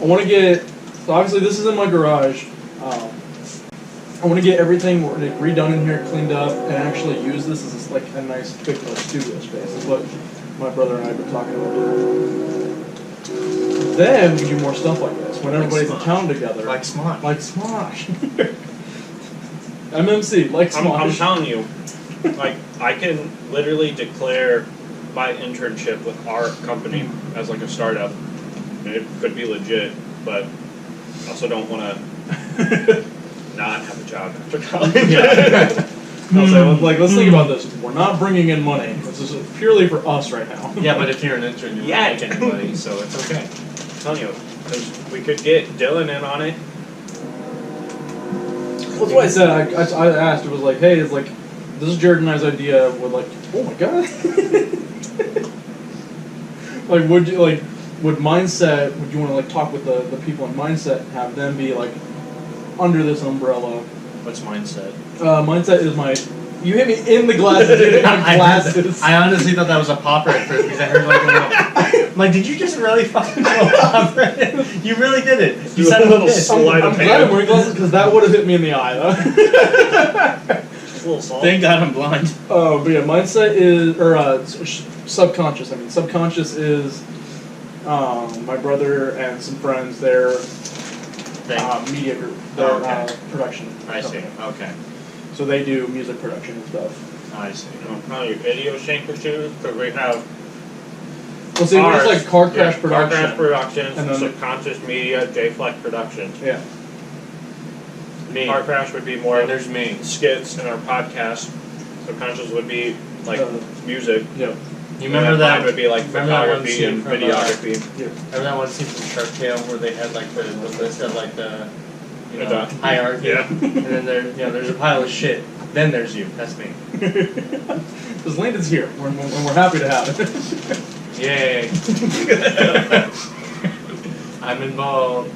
I want to get. So obviously this is in my garage. I want to get everything redone in here, cleaned up, and actually use this as like a nice big studio space. That's what my brother and I have been talking about doing. Then we do more stuff like this when everybody's in town together. Like Smosh. Like Smosh. MMC, like Smosh. I'm telling you, like, I can literally declare my internship with our company as like a startup. And it could be legit, but I also don't want to not have a job after college. Yeah. I'll say, like, let's think about this. We're not bringing in money. This is purely for us right now. Yeah, but if you're an intern, you won't make any money, so it's okay. I'm telling you, 'cause we could get Dylan in on it. That's what I said. I asked. It was like, hey, it's like, this is Jared and I's idea. We're like, oh my god. Like, would you would Mindset? Would you want to like talk with the people in Mindset and have them be like under this umbrella? What's Mindset? Mindset is my. You hit me in the glasses. You hit my glasses. I honestly thought that was a popper at first because I heard like a little. Like, did you just really fucking go popper? You really did it. You Do said a little this. slide I'm of glad I'm hand. wearing glasses because that would have hit me in the eye though. Just a little salt. Thank God I'm blind. Oh, but yeah, Mindset is subconscious. I mean, subconscious is my brother and some friends. Their media group, their production. I see. company. Okay. So they do music production and stuff. I see. How your Idiosyncrasies, because we have Well, see, ours, it's like Car Crash Car Production. Crash Productions, And then- Subconscious Media, J-Flex Productions. Yeah. Me. Car Crash would be more And there's me. skits in our podcast. Subconscious would be like music. Yeah. You remember that? Mine would be like remember that one photography scene and from, videography. Remember that one scene from Shark Tale where they had like the list of like the The- hierarchy, Yeah. and then there's a pile of shit. Then there's you. That's me. Because Landon's here, and we're happy to have it. Yay! I'm involved.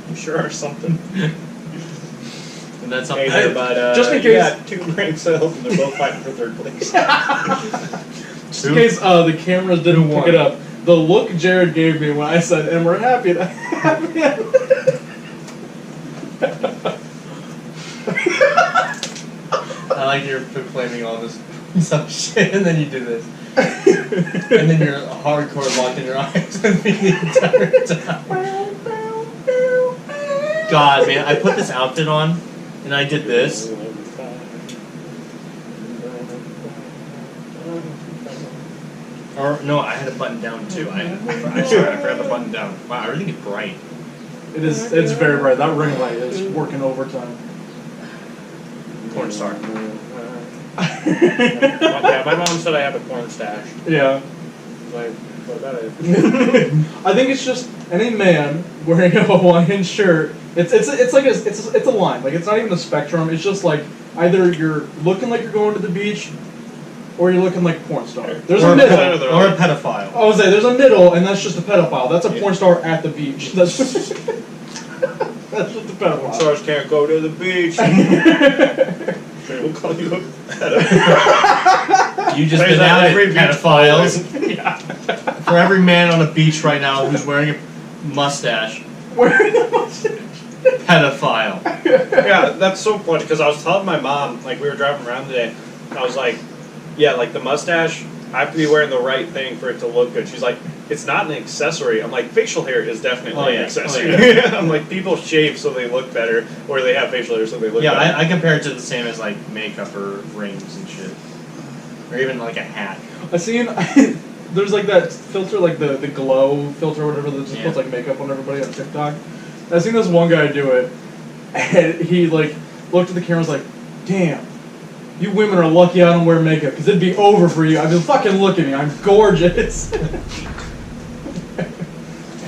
I'm sure or something. And that's Hey something. there, but just in you case- got 2 brain cells and they're both fighting for 3rd place. Just in case the cameras didn't Who pick won? it up, the look Jared gave me when I said, and we're happy to have it. I like you're proclaiming all this some shit, and then you do this. And then you're hardcore locked in your eyes with me the entire time. God, man, I put this outfit on, and I did this. Or, no, I had a button down, too. I'm sorry, I forgot the button down. Wow, everything is bright. It's very bright. That ring light is working overtime. Porn star. Yeah, my mom said I have a porn stash. Yeah. Like, what about it? I think it's just any man wearing a Hawaiian shirt. It's like it's a line. Like it's not even a spectrum. It's just like either you're looking like you're going to the beach, or you're looking like a porn star. There's a middle. Or a pedophile. I would say there's a middle, and that's just a pedophile. That's a porn star at the beach. That's just a pedophile. Stars can't go to the beach. We'll call you a pedophile. You just been out at pedophiles. Yeah. For every man on a beach right now who's wearing a mustache. Wearing a mustache. Pedophile. Yeah, that's so funny because I was telling my mom, like we were driving around today, and I was like, yeah, like the mustache, I have to be wearing the right thing for it to look good. She's like, it's not an accessory. I'm like, facial hair is definitely an accessory. I'm like, people shave so they look better, or they have facial hair so they look better. Yeah, I compare it to the same as like makeup or rings and shit. Or even like a hat. I seen there's like that filter, like the glow filter or whatever that just puts like makeup on everybody on TikTok. I seen this one guy do it, and he like looked at the camera and was like, damn, you women are lucky I don't wear makeup, because it'd be over for you. I've been fucking look at me, I'm gorgeous.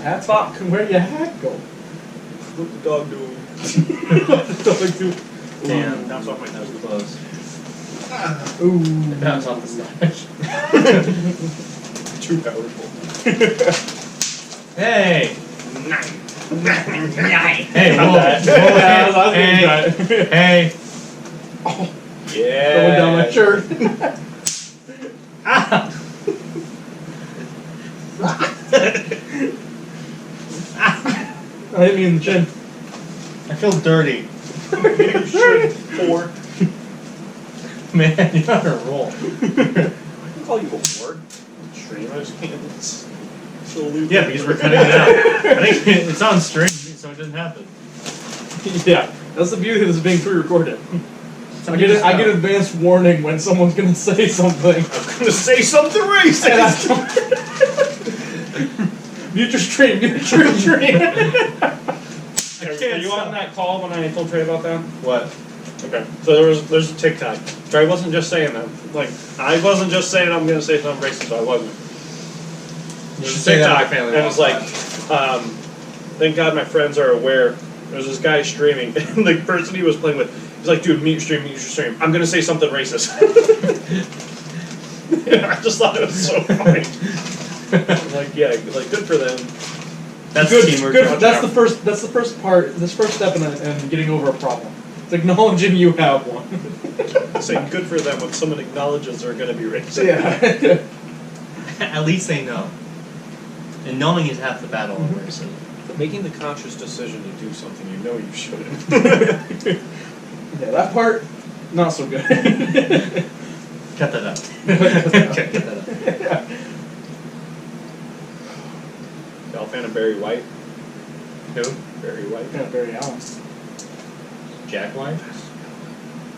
Hat fuck, where your hat go? What the dog doing? What the dog do? Damn, bounce off my nose clothes. Ooh. Bounce off the stash. Too powerful. Hey! Hey, Yeah, whoa! Hey! Oh, Yeah. going down my shirt. Ah! I hit me in the chin. I feel dirty. Four. Man, you're on a roll. I can call you a whore. Stream, I just can't. It's so loose. Yeah, because we're cutting it out. I think it's on stream, so it doesn't happen. Yeah, that's the beauty of this being pre-recorded. I get advanced warning when someone's gonna say something. I'm gonna say something racist. Mute your stream. Mute your stream. Are you on that call when I told Trey about that? What? Okay. So there's a TikTok. Trey wasn't just saying that. Like I wasn't just saying I'm gonna say something racist. So I wasn't. You should There's a say that TikTok, to family and it was all like, the time. thank God my friends are aware. There's this guy streaming, and the person he was playing with, he's like, dude, mute your stream. I'm gonna say something racist. And I just thought it was so funny. I'm like, yeah, like good for them. That's Good. teamwork. Good. That's the first part. This first step in getting over a problem. It's acknowledging you have one. Saying good for them when someone acknowledges they're gonna be racist. Yeah. At least they know. And knowing is half the battle of racism. Making the conscious decision to do something you know you shouldn't. Yeah, that part, not so good. Cut that out. Okay, cut that out. Y'all fan of Barry White? Who? Barry White. Yeah, Barry Allen. Jack White?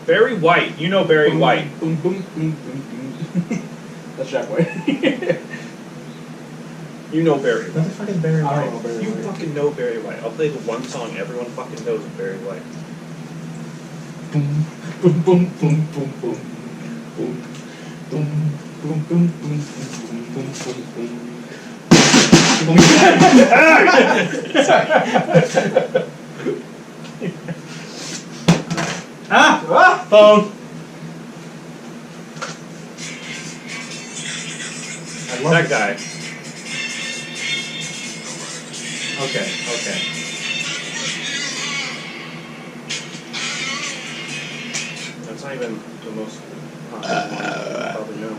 Barry White. You know Barry Boom, White. Boom, boom, boom, boom, boom. That's Jack White. You know Barry What White. the fuck is Barry I White? don't know Barry You White. fucking know Barry White. I'll play the one song everyone fucking knows of Barry White. Boom, boom, boom, boom, boom, boom, boom, boom, boom, boom, boom, boom, boom, boom. Phone! I love That it. guy. Okay. That's not even the most popular one. You probably know.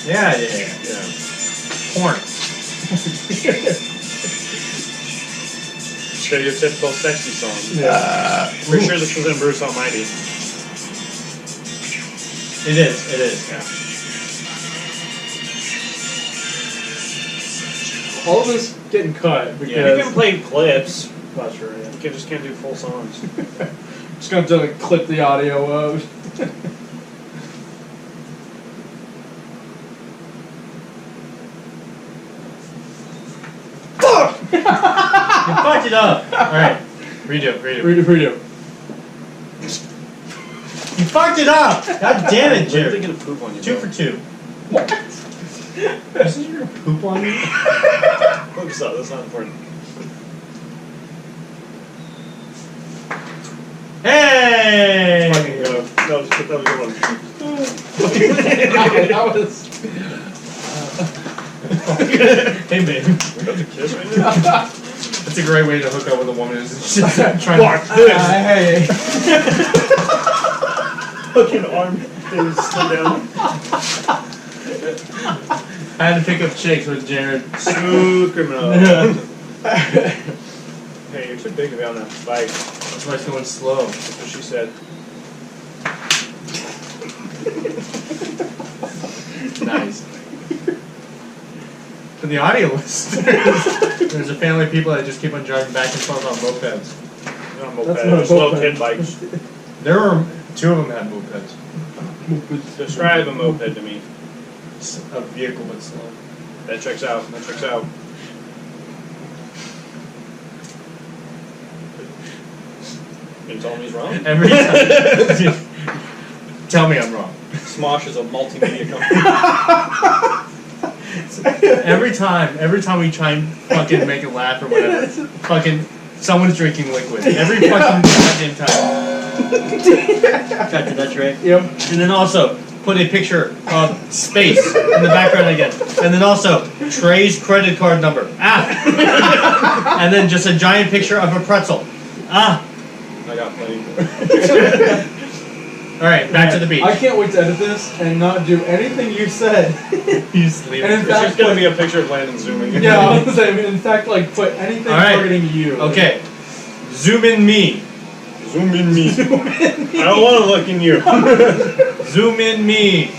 Yeah. Yeah. Porn. stereotypical sexy song. Yeah. Pretty sure this was in Bruce Almighty. It is, yeah. All of this getting cut because Yeah, you can play clips. Not sure. Yeah. You just can't do full songs. Just gonna have to like, clip the audio out. You fucked it up. Alright. Redo. Redo. You fucked it up! God damn it, They're Jared. gonna poop on you. 2 for 2. What? You said you're gonna poop on me? Focus up, that's not important. Hey! Fucking go. That was a good one. that was. Hey, babe. We're about to kiss right now? That's a great way to hook up with a woman. Is just trying Fuck to. this! Hey. Fucking arm thing slid down. I had to pick up chicks with Jared. Smooth criminal. Hey, you're too big to be on that bike. That's why it's going slow. That's what she said. Nice. For the audio listeners, there's a family of people that just keep on driving back and forth on mopeds. Not That's moped. not a It's little moped. kid bikes. There were 2 of them had mopeds. Describe a moped to me. It's a vehicle but slow. That checks out. That checks out. You tell me he's wrong? Every time. Tell me I'm wrong. Smosh is a multimedia company. Every time we try and fucking make it laugh or whatever, fucking someone's drinking liquid. Every fucking goddamn time. Got to that, Trey? Yep. And then also put a picture of space in the background again. And then also Trey's credit card number. Ah! And then just a giant picture of a pretzel. Ah! I got plenty. Alright, back to the beach. I can't wait to edit this and not do anything you said. You just leave And it. in It's fact, just gonna be a picture of Landon zooming. yeah, I was gonna say, in fact, like, put anything Alright. targeting you. Okay. Zoom in me. Zoom in me. I don't want to look in you. Zoom in me.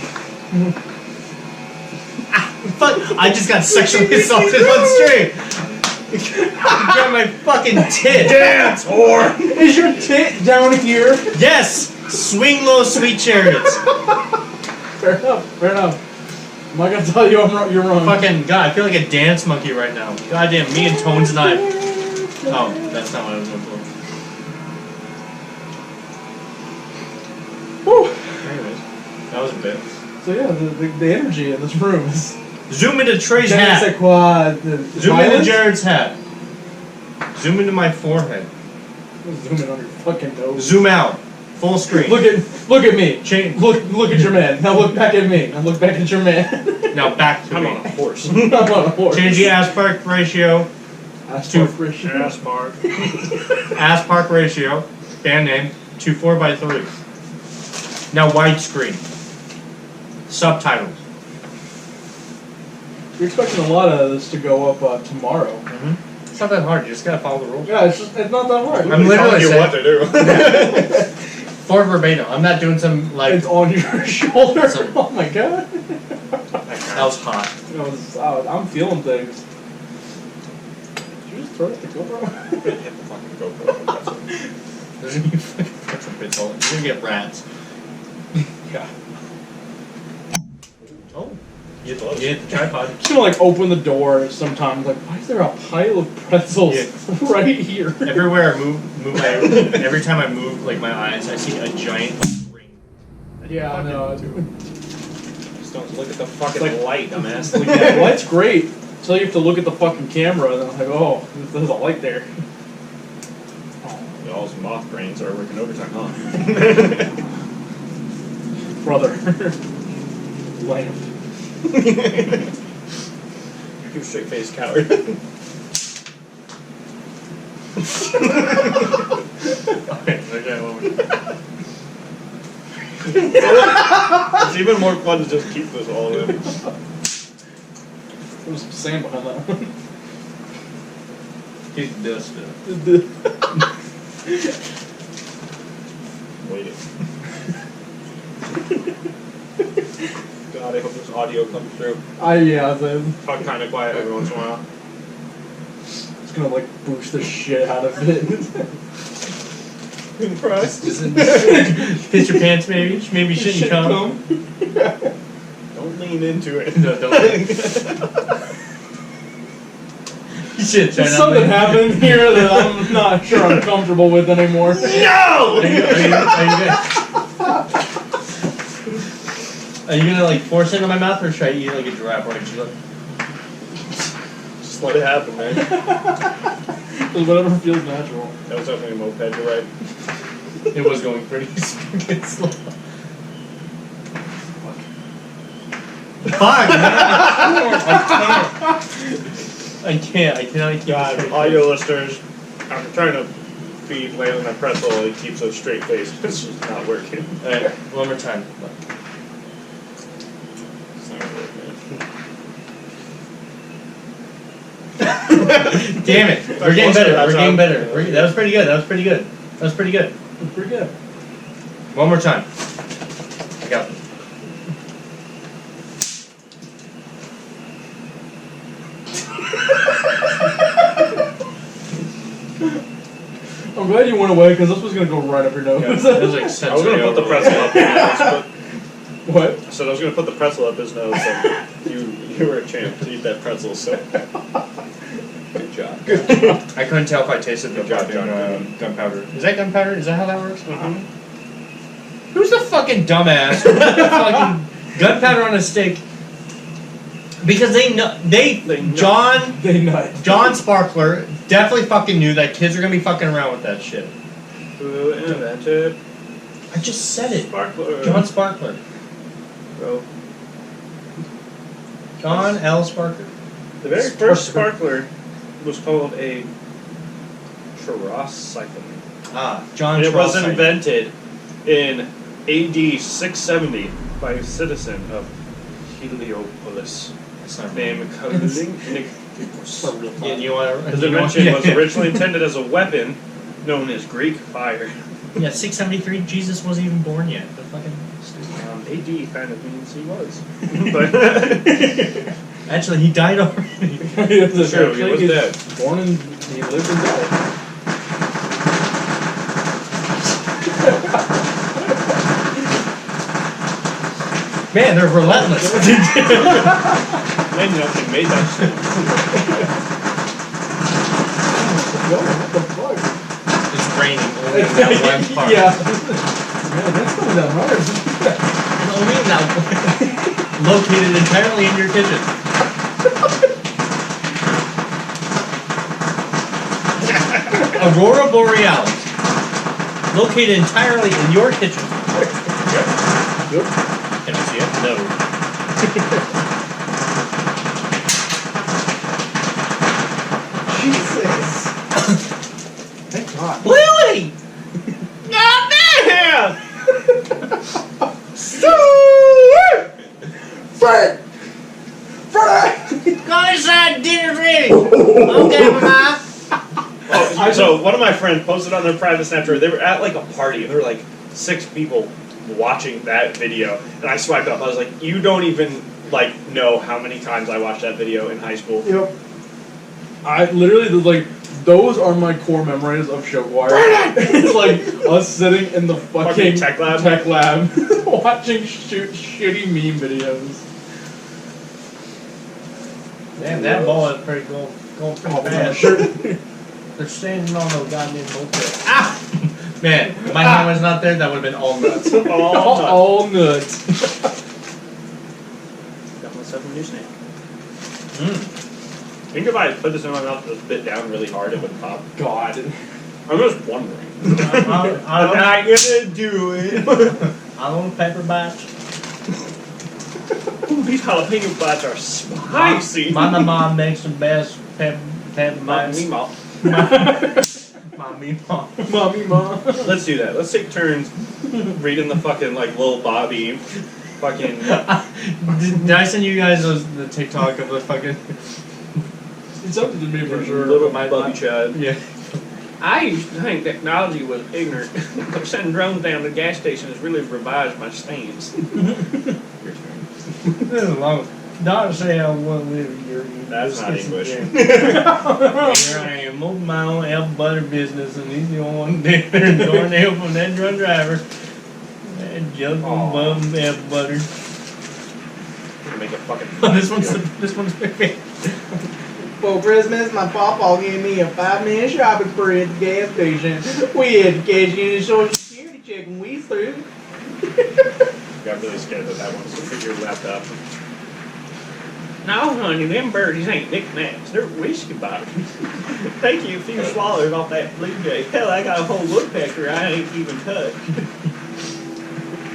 Ah, fuck. I just got sexually assaulted on stream. Grab my fucking tit. Dance, whore! Is your tit down here? Yes! Swing low, sweet chariots. Fair enough. I'm not gonna tell you you're wrong. Fucking God, I feel like a dance monkey right now. Goddamn, me and Tones and I. Oh, that's not what I was going for. Whew. Anyways, that was a bit. So yeah, the energy in this room is. Zoom into Trey's Je ne sais hat. quoi, Zoom into violence? Jared's hat. Zoom into my forehead. Zoom in on your fucking nose. Zoom out. Full screen. Look at me. Change. Look at your man. Now look back at me. Now look back at your man. Now back to I'm me. on a horse. I'm on a horse. Change the aspect ratio. Aspect ratio. Ass mark. Aspect ratio. Band name. To 4:3. Now widescreen. Subtitles. You're expecting a lot of this to go up tomorrow. Mm-hmm. It's not that hard. You just gotta follow the rules. Yeah, it's not that hard. I'm literally telling you saying- what to do. For verbatim. I'm not doing some like. It's on your shoulder. Some- Oh my god. That was hot. I'm feeling things. Did you just throw it at the GoPro? Hit the fucking GoPro. There's gonna be that's a bit tall. You're gonna get rats. Yeah. Oh. You hit the tripod. I'm just gonna like open the door sometimes. Like, why is there a pile of pretzels right here? Everywhere I move my every time I move like my eyes, I see a giant ring. Yeah, I know. Just don't look at the fucking Like- light, dumbass. Like, yeah, well, that's great. Until you have to look at the fucking camera, and then I'm like, oh, there's a light there. Y'all's moth brains are working overtime, huh? Brother. Lamp. You straight faced coward. It's even more fun to just keep this all in. There was some sand behind that one. Kick dust up. Waiting. God, I hope this audio comes through. Yeah, Talk kind of quiet every once in a while. it's gonna like boost the shit out of it. Impressed? Piss your pants, maybe? Maybe you shouldn't come. Don't lean into it. No, don't. You should try not Something to. happened here that I'm not sure I'm comfortable with anymore. No! Are you gonna like force it into my mouth, or should I eat like a giraffe or just like... Just let it happen, man. Just whatever feels natural. That was definitely a moped, you're right. It was going pretty slow. Fuck, man. I cannot keep God, a straight audio listeners, I'm trying to feed Layla a pretzel, he keeps a straight face. It's just not working. Alright, one more time. It's not working. Damn it. We're getting better. We're getting better. That was pretty good. That was pretty good. That was pretty good. Pretty good. One more time. I got it. I'm glad you went away because this was gonna go right up your nose. Yeah, it was like I was gonna put the pretzel up his nose, but What? I said I was gonna put the pretzel up his nose, so you were a champ to eat that pretzel, so good job. I couldn't tell if I tasted the Good job, fucking John. gunpowder. Is that gunpowder? Is that how that works? Mm-hmm. Who's the fucking dumbass who put the fucking gunpowder on a steak? Because they know John Sparkler definitely fucking knew that kids are gonna be fucking around with that shit. Who invented I just said it. Sparkler? John Sparkler. Bro. John L. Sparkler. The very first sparkler was called a tricycle. Ah, John. And it was Trossite. invented in AD 670 by a citizen of Heliopolis That's not named Callinicus. Yeah, you want His invention was originally intended as a weapon known as Greek fire. Yeah, 673. Jesus wasn't even born yet. The fucking stupid. AD kind of means he was. But Actually, he died already. it's true, he was dead. Born and he lived and died. Man, they're relentless. Man, you know, he made that shit. What the fuck? It's raining only in that one part. Yeah. Man, that's coming down hard. Only in that one. Located entirely in your kitchen. Aurora Borealis. Located entirely in your kitchen. Yep. Can I see it? No. Jesus. Thank God. Lily! Not there! Fred! Fred! Guys, dinner's ready. Okay, Mama. Oh, so one of my friends posted on their private Snapchat, they were at like a party, and there were like 6 people watching that video, and I swiped up, I was like, you don't even like know how many times I watched that video in high school. Yep. I literally, like, those are my core memories of Showwire. It's like us sitting in the fucking Tech lab? watching shitty meme videos. Damn, that ball is pretty going pretty Oh, fast. sure. They're standing on the goddamn bullshit. Ah! Man, if my hand was not there, that would have been all nuts. All nuts. Got myself a new snack. Mm. I think if I put this in my mouth and just bit down really hard, it would pop. God. I'm just wondering. I'm I'm not gonna do it. on pepper bites. Ooh, these jalapeno bites are spicy. My mom makes the best pepper bites. Mommy, mom. Mommy, mom. Mommy, mom. Let's do that. Let's take turns reading the fucking like Lil Bobby fucking. Did I send you guys the TikTok of the fucking mean something to me for sure. Little My- bubby child. Yeah. I used to think technology was ignorant. Sending drones down to the gas station has really revised my stance. Your turn. This is long. Not say I want to live in your That's not English. Here I am, moving my own apple butter business, and he's the only one there doing help from that drunk driver. That junk Aw. bum apple butter. Make a fucking. This one's my favorite. For Christmas, my papa gave me a 5-minute shopping spree at the gas station. We had to cash in a social security check when we through. Got really scared that one was your laptop. No, honey, them birdies ain't knickknacks. They're whiskey bottles. Take you a few swallows off that Blue Jay. Hell, I got a whole woodpecker I ain't even touched.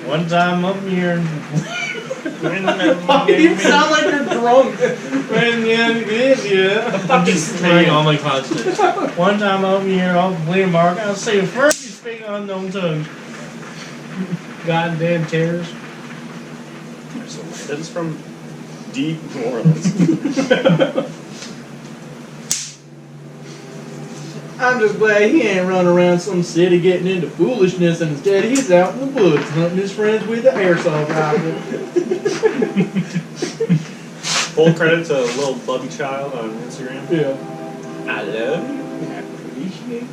One time up here. You sound like you're drunk. Man, yeah. I'm just saying all my consonants. One time over here off Clear Mark, I'll say a first you speak unknown tongue. Goddamn terrors. This is from deep New Orleans. I'm just glad he ain't running around some city getting into foolishness, and instead he's out in the woods hunting his friends with an airsoft rifle. Full credit to Little Bubby Child on Instagram. Yeah. I love you. I appreciate you.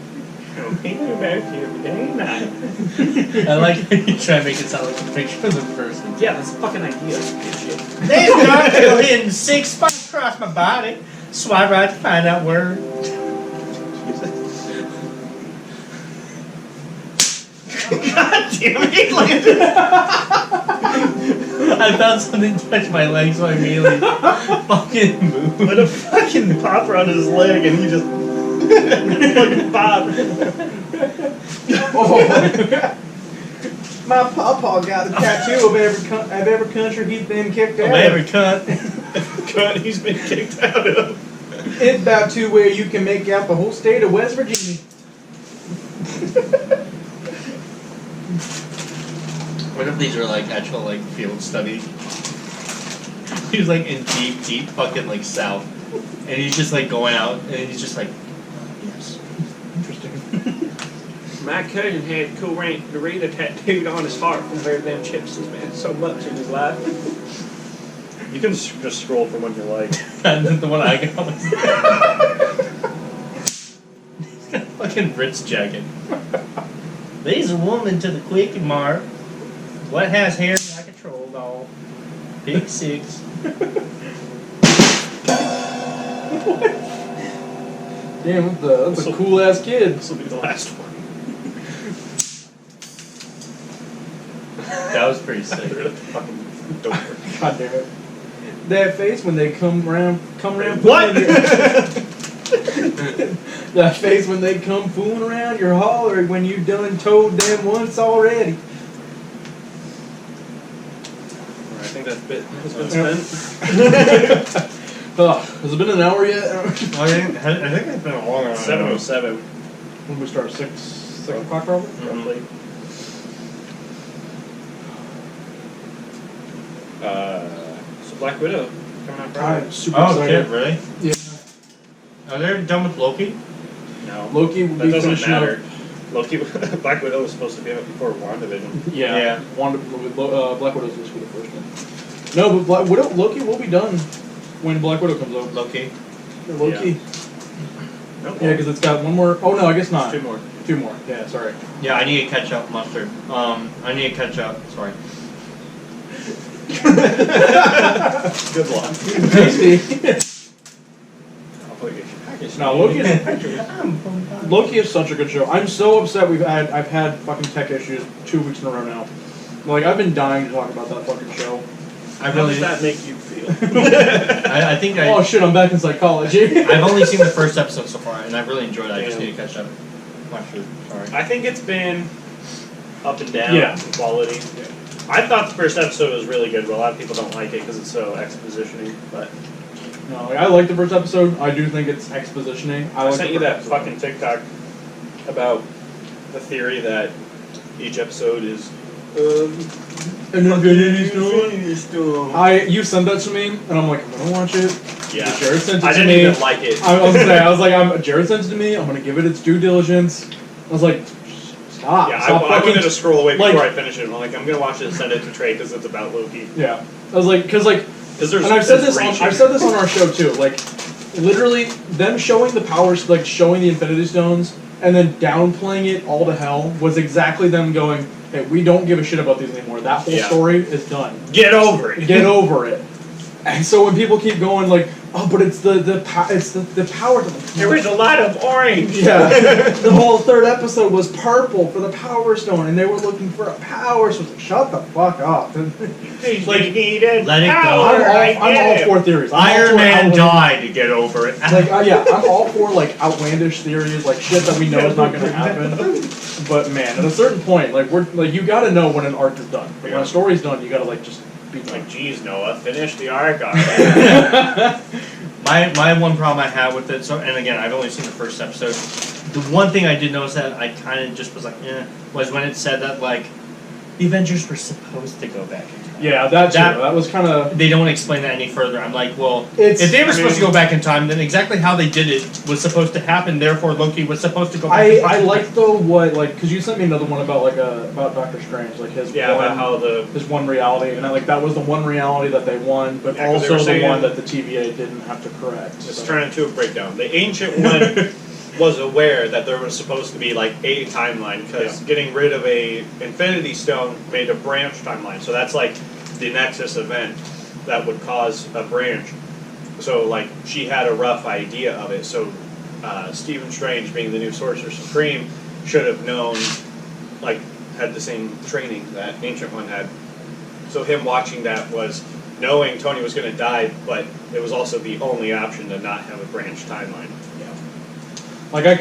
I'm thinking about you every day and night. I like how you try to make it sound like a picture of the person. Yeah, that's a fucking idea. Shit. There's Garfield hitting 6 spots across my body. Swipe right to find out where. God damn it! I felt something touch my leg, so I immediately fucking moved. Let a fucking popper on his leg and he just fucking pop. Oh. My papa got a tattoo of every country he's been kicked out Of every of. cunt. He's been kicked out of. It's about to where you can make out the whole state of West Virginia. What if these are like actual like field studies? He's like in deep fucking like south, and he's just like going out, and he's just like, yes. Interesting. My cousin had Cool Ranch Dorito tattooed on his heart from where them chips has been so much in his life. You can just scroll from one you like. And then the one I got was he's got a fucking Ritz jacket. There's a woman to the Quickie Mart. What has hair like a troll doll? Big 6. Damn, that's a cool ass kid. This will be the last one. That was pretty sick. Fucking door. God damn it. That face when they come around. What? That face when they come fooling around your holler when you done told them once already. I think that's been spent. Has it been an hour yet? I think it's been a long one. 7:07. When we start 6 o'clock probably? Roughly. So Black Widow coming out Friday. I'm super Oh excited. shit, really? Yeah. Are they done with Loki? No. Loki will That be doesn't finishing matter. up. Loki, Black Widow was supposed to be out before WandaVision. Yeah. Black Widow's supposed to be the first one. No, but Loki will be done when Black Widow comes out. Loki. Loki. Nope. Yeah, because it's got one more. Oh no, I guess not. 2 more. 2 more. Yeah, sorry. Yeah, I need to catch up, Mustard. I need to catch up. Sorry. Good luck. Tasty. I'll put your package. No, Loki is such a good show. I'm so upset I've had fucking tech issues 2 weeks in a row now. Like I've been dying to talk about that fucking show. I How really. does that make you feel? I think Oh shit, I'm back in psychology. I've only seen the first episode so far, and I've really enjoyed it. I just Damn. need to catch up. Actually, sorry. I think it's been up and down Yeah. in quality. Yeah. I thought the first episode was really good, but a lot of people don't like it because it's so exposition-y. But No, like, I like the first episode. I do think it's expositioning. I like sent the you that first fucking TikTok about the theory that each episode is And then you sent that to me, and I'm like, I'm gonna watch it. Yeah. Jared sent it I to didn't me. even like it. I was like, Jared sent it to me. I'm gonna give it its due diligence. I was like, stop. Yeah, stop I wanted to scroll away before like- I finish it. I'm like, I'm gonna watch it and send it to Trey because it's about Loki. Yeah. I was like, because there's. and I've said there's this. reaching. I've said this on our show too. Like, literally, them showing the powers, like showing the Infinity Stones, and then downplaying it all to hell was exactly them going, "Hey, we don't give a shit about these anymore. That whole story is done. Get over it. Get over it." And so when people keep going like, "Oh, but it's the power." There was a lot of orange. Yeah. The whole third episode was purple for the Power Stone, and they were looking for a Power Stone. Like, shut the fuck up. Like, needed let it go. power. I'm all for theories. I'm all Iron for Man outlandish- died to get over it. Like, yeah, I'm all for like outlandish theories, like shit that we know is not going to happen. But man, at a certain point, like you got to know when an arc is done. Like, when a story's done, you got to like just be done. Like, geez, Noah, finish the arc already. My one problem I have with it, so and again, I've only seen the first episode. The one thing I did notice that I kind of just was like, was when it said that like the Avengers were supposed to go back in time. Yeah, that was kind of. They don't explain that any further. I'm like, well, It's- if they were I supposed to mean- go back in time, then exactly how they did it was supposed to happen. Therefore, Loki was supposed to go back in time. I like though what like because you sent me another one about like about Doctor Strange, like his Yeah, one, about how his one reality, and that was the one reality that they won, but Yeah, 'cause they also were the saying- one that the TVA didn't have to correct. Let's So. turn into a breakdown. The Ancient One was aware that there was supposed to be like a timeline because getting rid of a Infinity Stone made a branch timeline. So that's like the Nexus event that would cause a branch. So like she had a rough idea of it. So Stephen Strange, being the new Sorcerer Supreme, should have known, like had the same training that Ancient One had. So him watching that was knowing Tony was going to die, but it was also the only option to not have a branch timeline. Like I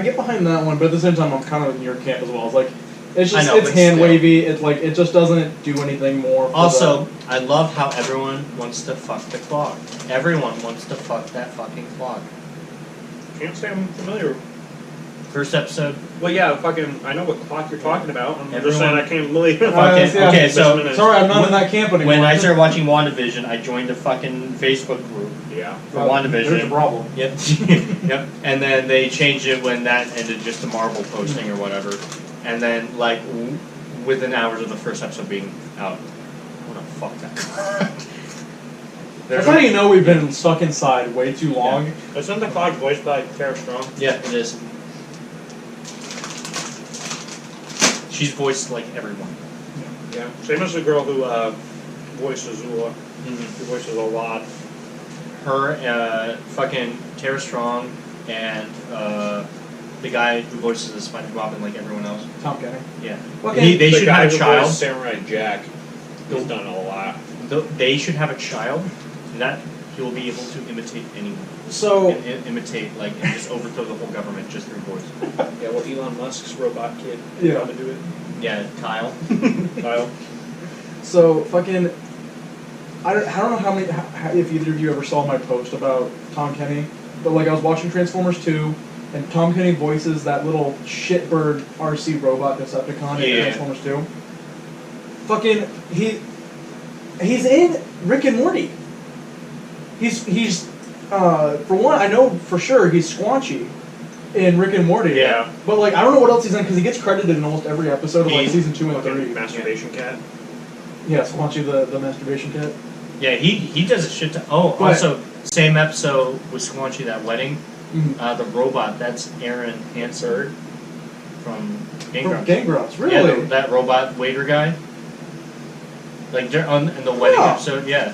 get behind that one, but at the same time I'm kind of in your camp as well. It's like it's just I know, it's but hand still. wavy. It's like it just doesn't do anything more. For Also, I love how everyone wants to fuck the clock. Everyone wants to fuck that fucking clock. Can't say I'm familiar. First episode. Well, yeah, I know what clock you're talking about. I'm just Everyone- saying I can't believe it. Okay, yeah. okay, so sorry, I'm not in that camp anymore. when I started watching WandaVision, I joined a fucking Facebook group Yeah. for There's a WandaVision. problem. Yep, yep. And then they changed it when that ended, just a Marvel posting or whatever. And then, like, within hours of the first episode being out, I want to fuck that clock. That's how you know we've been stuck inside way too long. Isn't the clock voiced by Tara Strong? Yeah, it is. She's voiced like everyone. Yeah. Same as the girl who voices Zula. Mm-hmm. She voices a lot. Her, fucking Tara Strong, and the guy who voices the SpongeBob and like everyone else. Tom Kenny. Yeah. Okay. They The should guy have a who child. voiced Samurai Jack. He's done a lot. They should have a child. That he will be able to imitate anyone. So And imitate, like, and just overthrow the whole government just through voice. Yeah, well, Elon Musk's robot kid. Yeah. How to do it. Yeah, Kyle. Kyle. So fucking, I don't know how if either of you ever saw my post about Tom Kenny, but like I was watching Transformers 2, and Tom Kenny voices that little shitbird RC robot Decepticon in Transformers 2. Fucking he's in Rick and Morty. He's for one, I know for sure he's Squanchy in Rick and Morty. Yeah. But like I don't know what else he's in because he gets credited in almost every episode of like He's season 2 and fucking 3. Masturbation cat. Yeah, Squanchy the masturbation cat. Yeah, he does a shit ton. Oh, But- also, same episode with Squanchy, that wedding. Mhm. The robot, that's Aaron Hansard from Game From Grumps. Game Grumps, really? Yeah, that robot waiter guy. Like, they're in the wedding Yeah. episode, yeah.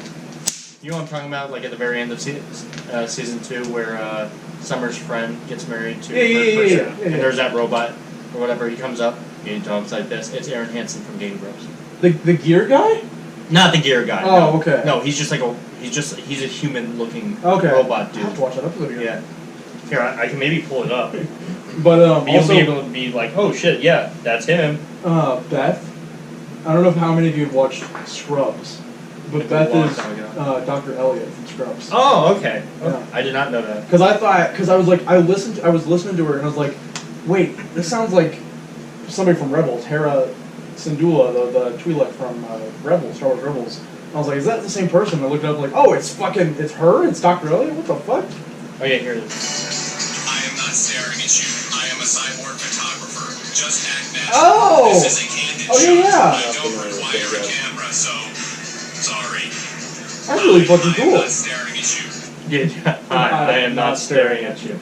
You know what I'm talking about? Like, at the very end of season 2, where Summer's friend gets married to Yeah. and there's that robot, or whatever, he comes up, and he talks like this. It's Aaron Hansen from Game Grumps. The gear guy? Not the gear guy. Oh, no. okay. No, he's just like he's a human-looking Okay. robot I dude. have to watch that episode again. Yeah. Here, I can maybe pull it up. But You'll also, be able to be like, oh shit, yeah, that's him. Beth. I don't know how many of you have watched Scrubs, but Like a Beth long is time ago. Dr. Elliot from Scrubs. Oh, okay. Yeah. I did not know that. Because I was like, I was listening to her and I was like, wait, this sounds like somebody from Rebels, Hera Syndulla, the Twi'lek from Rebels, Star Wars Rebels. I was like, is that the same person? I looked it up like, oh, it's her? It's Dr. Elliot? What the fuck? Oh yeah, here it is. I am not staring at you. I am a cyborg photographer. Just act natural. Oh! This is a candid Oh, yeah, shot. yeah. I don't require a camera, so sorry. That's really fucking I am cool. not staring at you. Yeah, I am not staring at you.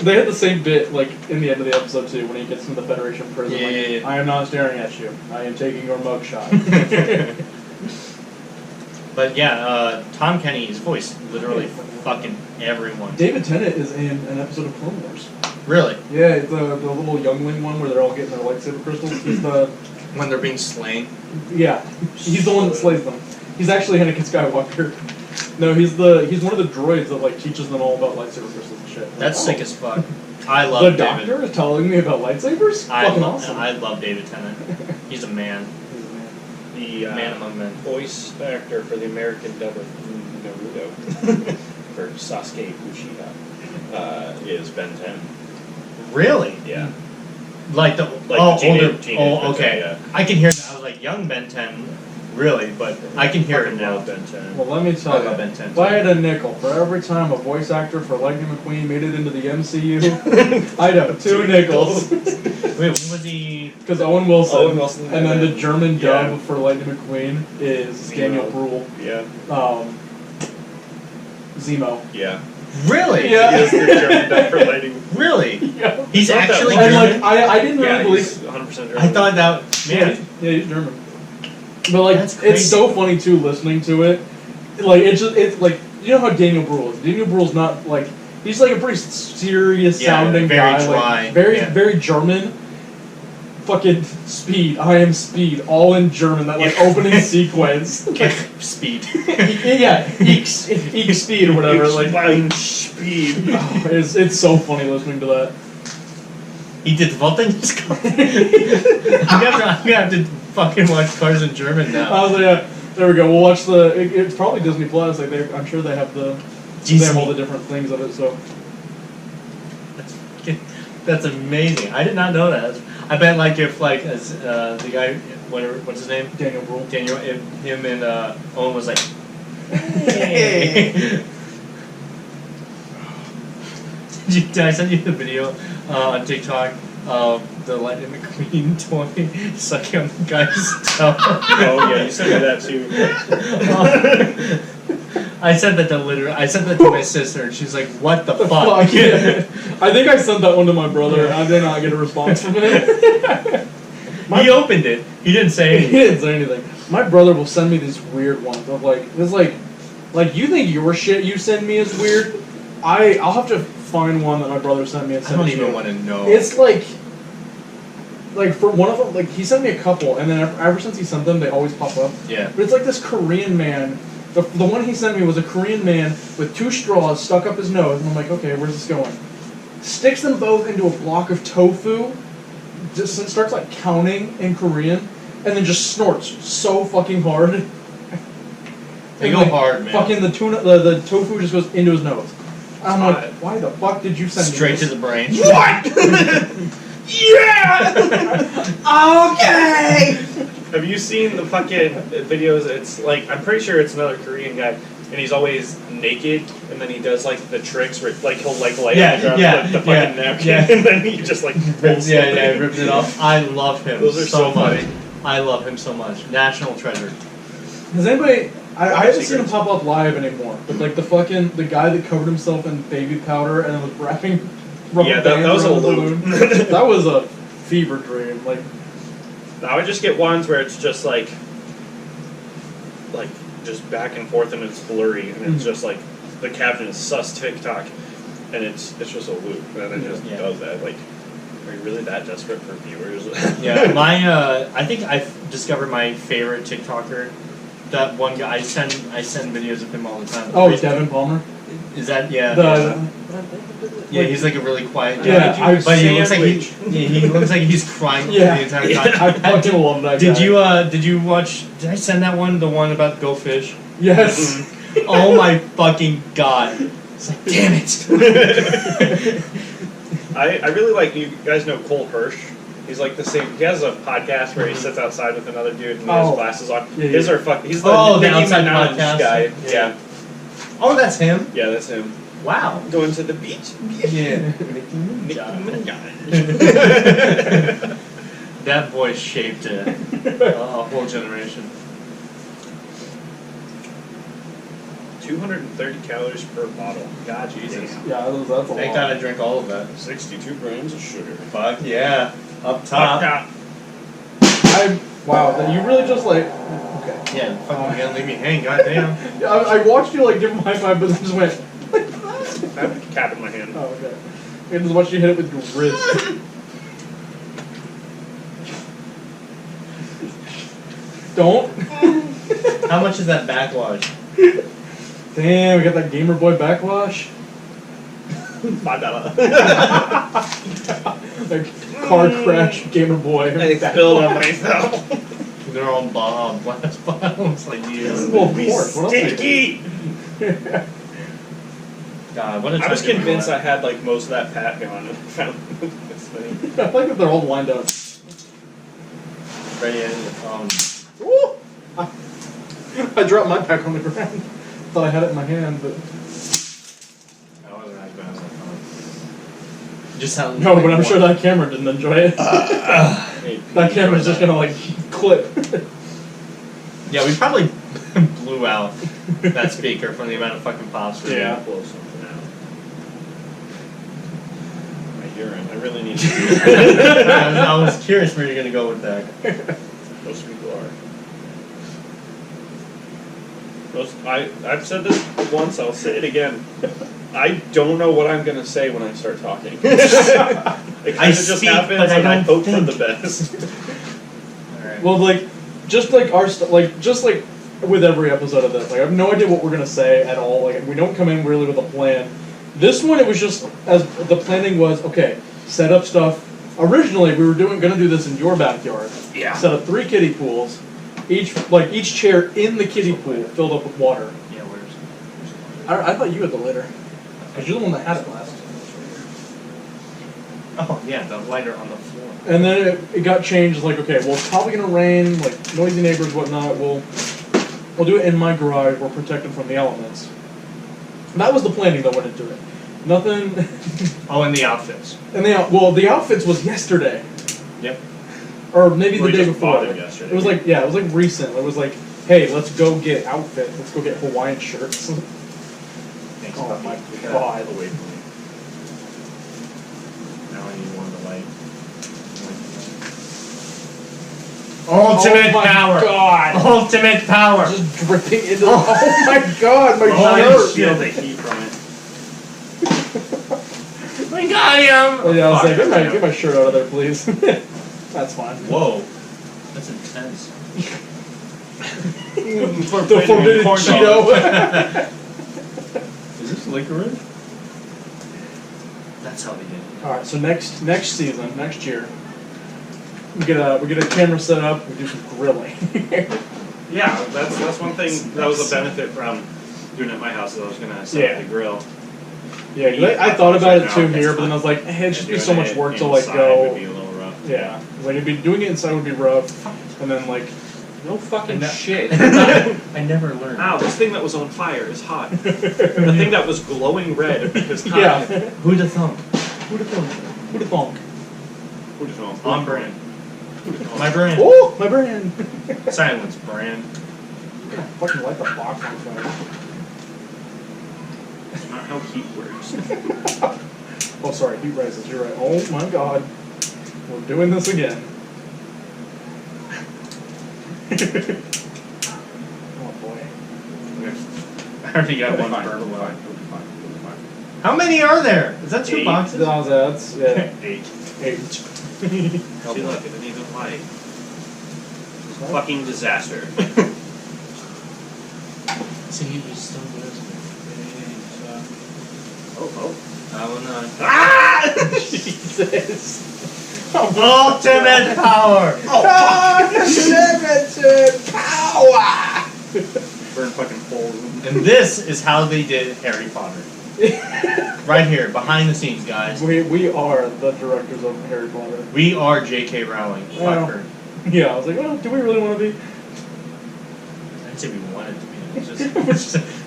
They had the same bit, like, in the end of the episode, too, when he gets into the Federation prison. Yeah, like, yeah, yeah. I am not staring at you. I am taking your mugshot. But yeah, Tom Kenny has voiced literally fucking everyone. David Tennant is in an episode of Clone Wars. Really? Yeah, the little youngling one where they're all getting their lightsaber crystals. He's the... When they're being slain. Yeah, he's the one that slays them. He's actually Anakin Skywalker. No, he's one of the droids that like teaches them all about lightsaber crystals and shit. That's Like, sick oh, as fuck. I love The David. doctor is telling me about lightsabers? Fucking awesome. I love David Tennant. He's a man. The Man among men. voice actor for the American dub of Naruto for Sasuke Uchiha is Ben 10. Really? Yeah. Like the teenage older. Ben Oh, 10, okay. yeah. I can hear that. I was like young Ben 10, really, but I can hear it Fucking now. love Ben 10. Well, let me I tell love you. Ben 10. If I had a nickel for every time a voice actor for Lightning McQueen made it into the MCU, I'd have two nickels. Wait, when was he? Because Owen Wilson, Owen Wilson, and then the German yeah. dub for Lightning McQueen is Zemo. Daniel Bruhl. Yeah. Zemo. Yeah. Really? Yeah. He is the German dub for Lightning. Really? Yeah. He's Not that actually long. And German. like, I didn't really Yeah, believe. he's 100% German. I thought that. Yeah, he's German. But like, That's crazy. it's so funny too listening to it. Like it's like you know how Daniel Bruhl is. Daniel Bruhl's not like he's like a pretty serious sounding very guy, dry, like very yeah. very German. Fucking Speed, I am Speed, all in German. That like opening sequence. Speed. Yeah, ich Speed or whatever. Like, Flying speed. oh, it's so funny listening to that. He did what in his car? I'm gonna have to fucking watch Cars in German now. I was like, yeah, there we go. We'll watch the. It's probably Disney Plus. Like, I'm sure they have the. They have all the different things of it. So. That's amazing. I did not know that. I bet like if like as the guy what's his name? Daniel Bruhl. Daniel, if him and Owen was like, hey. Did I send you the video on TikTok of the Lightning McQueen toy sucking on the guy's toe? Oh yeah, you sent me that too. I sent that to my sister, and she's like, "What the fuck?" Yeah. I think I sent that one to my brother, and I did not get a response from it. He opened it. He didn't say He anything. didn't say anything. My brother will send me these weird ones of like it's like you think your shit you send me is weird. I'll have to find one that my brother sent me and I send don't it to even you. want to know. It's like for one of them, like he sent me a couple, and then ever since he sent them, they always pop up. Yeah. But it's like this Korean man. The one he sent me was a Korean man with 2 straws stuck up his nose, and I'm like, okay, where's this going? Sticks them both into a block of tofu, just starts like counting in Korean, and then just snorts so fucking hard. They And, go like, hard, man. Fucking the tofu just goes into his nose. I'm like, Hot. why the fuck did you send me Straight to this? the brain. What? Yeah! Okay! Have you seen the fucking videos? It's like I'm pretty sure it's another Korean guy, and he's always naked, and then he does like the tricks where like he'll like lay Yeah, on the ground yeah, with the fucking yeah, napkin, yeah. and then he just like pulls something. ripped it off. I love him Those are so much. funny. I love him so much. National treasure. Has anybody? I haven't seen him Secrets. pop up live anymore. But like the guy that covered himself in baby powder and then was wrapping rubber Yeah, that bands was a around the loop. balloon. That was a fever dream. Like I would just get ones where it's just like just back and forth and it's blurry and it's just like the caption is sus TikTok and it's just a loop and it just Yeah. does that. Like, are you really that desperate for viewers? Yeah, my I think I've discovered my favorite TikToker. That one guy I send videos of him all the time. oh, Devin Palmer. Is that yeah? Yeah, he's like a really quiet guy. Yeah, but he looks like he looks like he's crying Yeah. the entire time. I fucking love that guy. Did you watch? Did I send that one? The one about Go Fish? Yes. Oh my fucking god! It's like damn it. I really like, you guys know Cole Hirsch? He's like the same. He has a podcast where he sits outside with another dude and he has Oh. glasses on. Yeah, His yeah. are fucking. He's the Oh, the Nicki outside Minaj podcast? guy. Yeah. Yeah. Oh, that's him. Yeah, that's him. Wow. Going to the beach. Yeah. Nicki Minaj. That voice shaped a whole generation. 230 calories per bottle. God, Jesus. Yeah, that's a Thank lot. God I drink all of that. 62 grams of sugar. Fuck yeah. Up top. Wow, that you really just like. Okay. Yeah, fucking gonna leave me hang, goddamn. Yeah, I watched you like give him a high five, but then just went. I have a cap in my hand. Oh, okay. I just watched you hit it with your wrist. Don't. How much is that backwash? Damn, we got that Gamer Boy backwash. $5. Like car crash Gamer Boy. I spilled on myself. They're all blast bottles like you. Well, of course. What else are you Sticky! God, what a I was time to be convinced I alive. had like most of that pat gone and found this many. I like that they're all lined up. Ready, Ooh! I dropped my pack on the ground. Thought I had it in my hand, but I wasn't as bad as I thought. Just sounded no. But I'm sure that camera didn't enjoy it. That camera's just gonna like clip. Yeah, we probably blew out that speaker from the amount of fucking pops we Yeah. Blow something out. My urine. I really need to do I was curious where you're gonna go with that. Most people are. I've said this once, I'll say it again. I don't know what I'm going to say when I start talking. It kind of just speak, happens but I and I don't hope think. for the best. Alright. Well, like, just like our just like with every episode of this, like I have no idea what we're gonna say at all. Like we don't come in really with a plan. This one, it was just as the planning was okay. Set up stuff. Originally, we were gonna do this in your backyard. Yeah. Set up 3 kiddie pools. Each chair in the kiddie pool filled up with water. Yeah, where's I thought you had the litter. Cause you're the one that had it last. Oh yeah, the lighter on the floor. And then it got changed. Like, okay, well, it's probably gonna rain. Like noisy neighbors, whatnot. We'll do it in my garage. We're protected from the elements. And that was the planning that went into it. Nothing. Oh, and the outfits. And the outfits was yesterday, Yep. or maybe We the day just before. bought it Like, yesterday. it was like it was like recent. It was like, hey, let's go get outfits. Let's go get Hawaiian shirts. Thanks, Oh puppy. my Get that God. away from me. Now I need one to light. Ultimate oh my power! God. Ultimate power! Just dripping into. Oh my God, my Oh, shirt. Feel the heat from it. We got him! Oh, yeah, I was Fuck, like, I get my shirt out of there, please. That's fine. Whoa. That's intense. The forbidden corn Cheeto. Is this licorice? That's how they get it. All right, so next season, next year, we get a camera set up. We do some grilling. Yeah, that's one thing that was a benefit from doing it at my house. Is I was gonna set up the grill. Yeah, 'cause I thought about it too here, but then I was like, hey, it'd just be Doing so much it work to like inside go. would be a little rough. Yeah, like it'd be doing it inside would be rough, and then like No fucking And shit. I never learned. Ow, this thing that was on fire is hot. The thing that was glowing red is hot. yeah. Who'd have thunk? Who'd have thunk? Who'd have thunk? Who'd have known? On brand. My brand. Oh, my brand. Silence brand. Fucking light the box on fire. That's not how heat works. Oh, sorry, heat rises. You're right. Oh my God, we're doing this again. Oh boy. I already got one Fine, burned fine, away. fine. How many are there? Is that 2 8. boxes? That's yeah. 8. 8. See, look, it didn't even light. Fucking disaster. See, you still Oh. I will not. Ah! Jesus. Ultimate power! Unlimited power. Burn fucking holes. And this is how they did Harry Potter. Right here, behind the scenes, guys. We are the directors of Harry Potter. We are J.K. Rowling. Well. Fuck her. Yeah, I was like, well, do we really want to be? I'd say we wanted to be. It's just,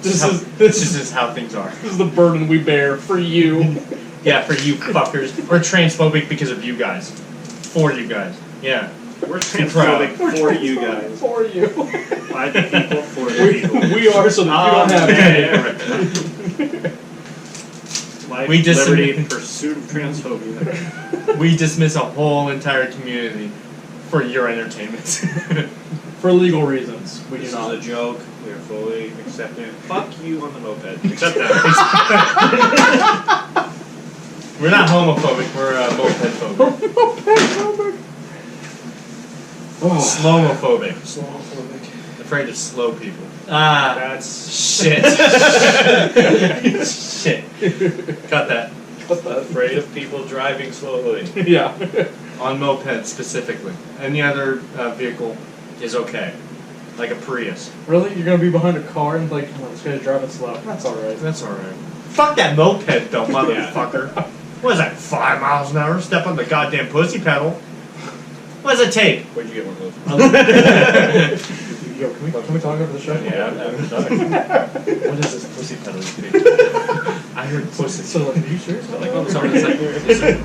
This this is how things are. is the burden we bear for you. Yeah, for you fuckers. We're transphobic because of you guys. For you guys. Yeah. We're transphobic for you guys. For you. By the people, for the people. We are so that you don't have to. Life, We just- liberty, pursuit of transphobia. We dismiss a whole entire community for your entertainment. For legal reasons, we do This not. is a joke. We are fully accepting. Fuck you on the moped. Accept that. We're not homophobic, we're moped phobic. Oh. Slowmophobic. Islamophobic. Afraid of slow people. Ah, That's shit. Shit. Cut that. Afraid of people driving slowly. Yeah. On mopeds specifically. Any other vehicle is okay. Like a Prius. Really? You're gonna be behind a car and like, oh, this guy's driving slow. That's alright. That's alright. Fuck that moped though, motherfucker. What is that, 5 miles an hour? Step on the goddamn pussy pedal. What does it take? Where'd you get one of those? Yo, can we talk over the show? Yeah, I'm done. What is this pussy pedal thing? I heard pussy. So, like, are you serious? Like, oh, Sorry, it's like,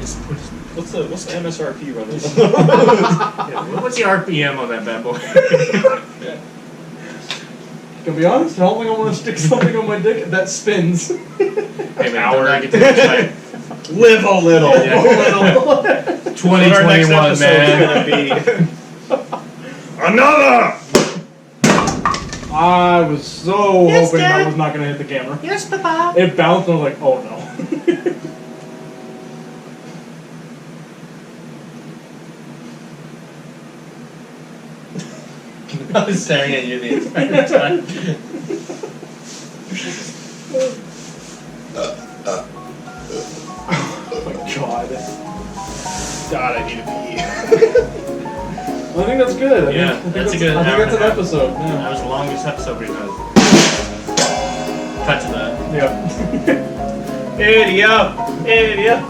it's pussy. What's the MSRP run this? Yeah, what's the RPM on that bad boy? To be honest, I don't think I want to stick something on my dick that spins. Hey man, don't knock it to the side. Live a little. Yeah. 2021, man. Gonna be another. I was so Yes, hoping that Dad. was not going to hit the camera. Yes, Papa. It bounced and I was like, oh no. I was staring at you the entire time. Oh my god. God, I need to pee. I think that's good. Yeah, I think that's a good I think hour that's and an a half. episode. That Yeah. was the longest episode we've had. Cut to that. Yeah. Idiot. Idiot.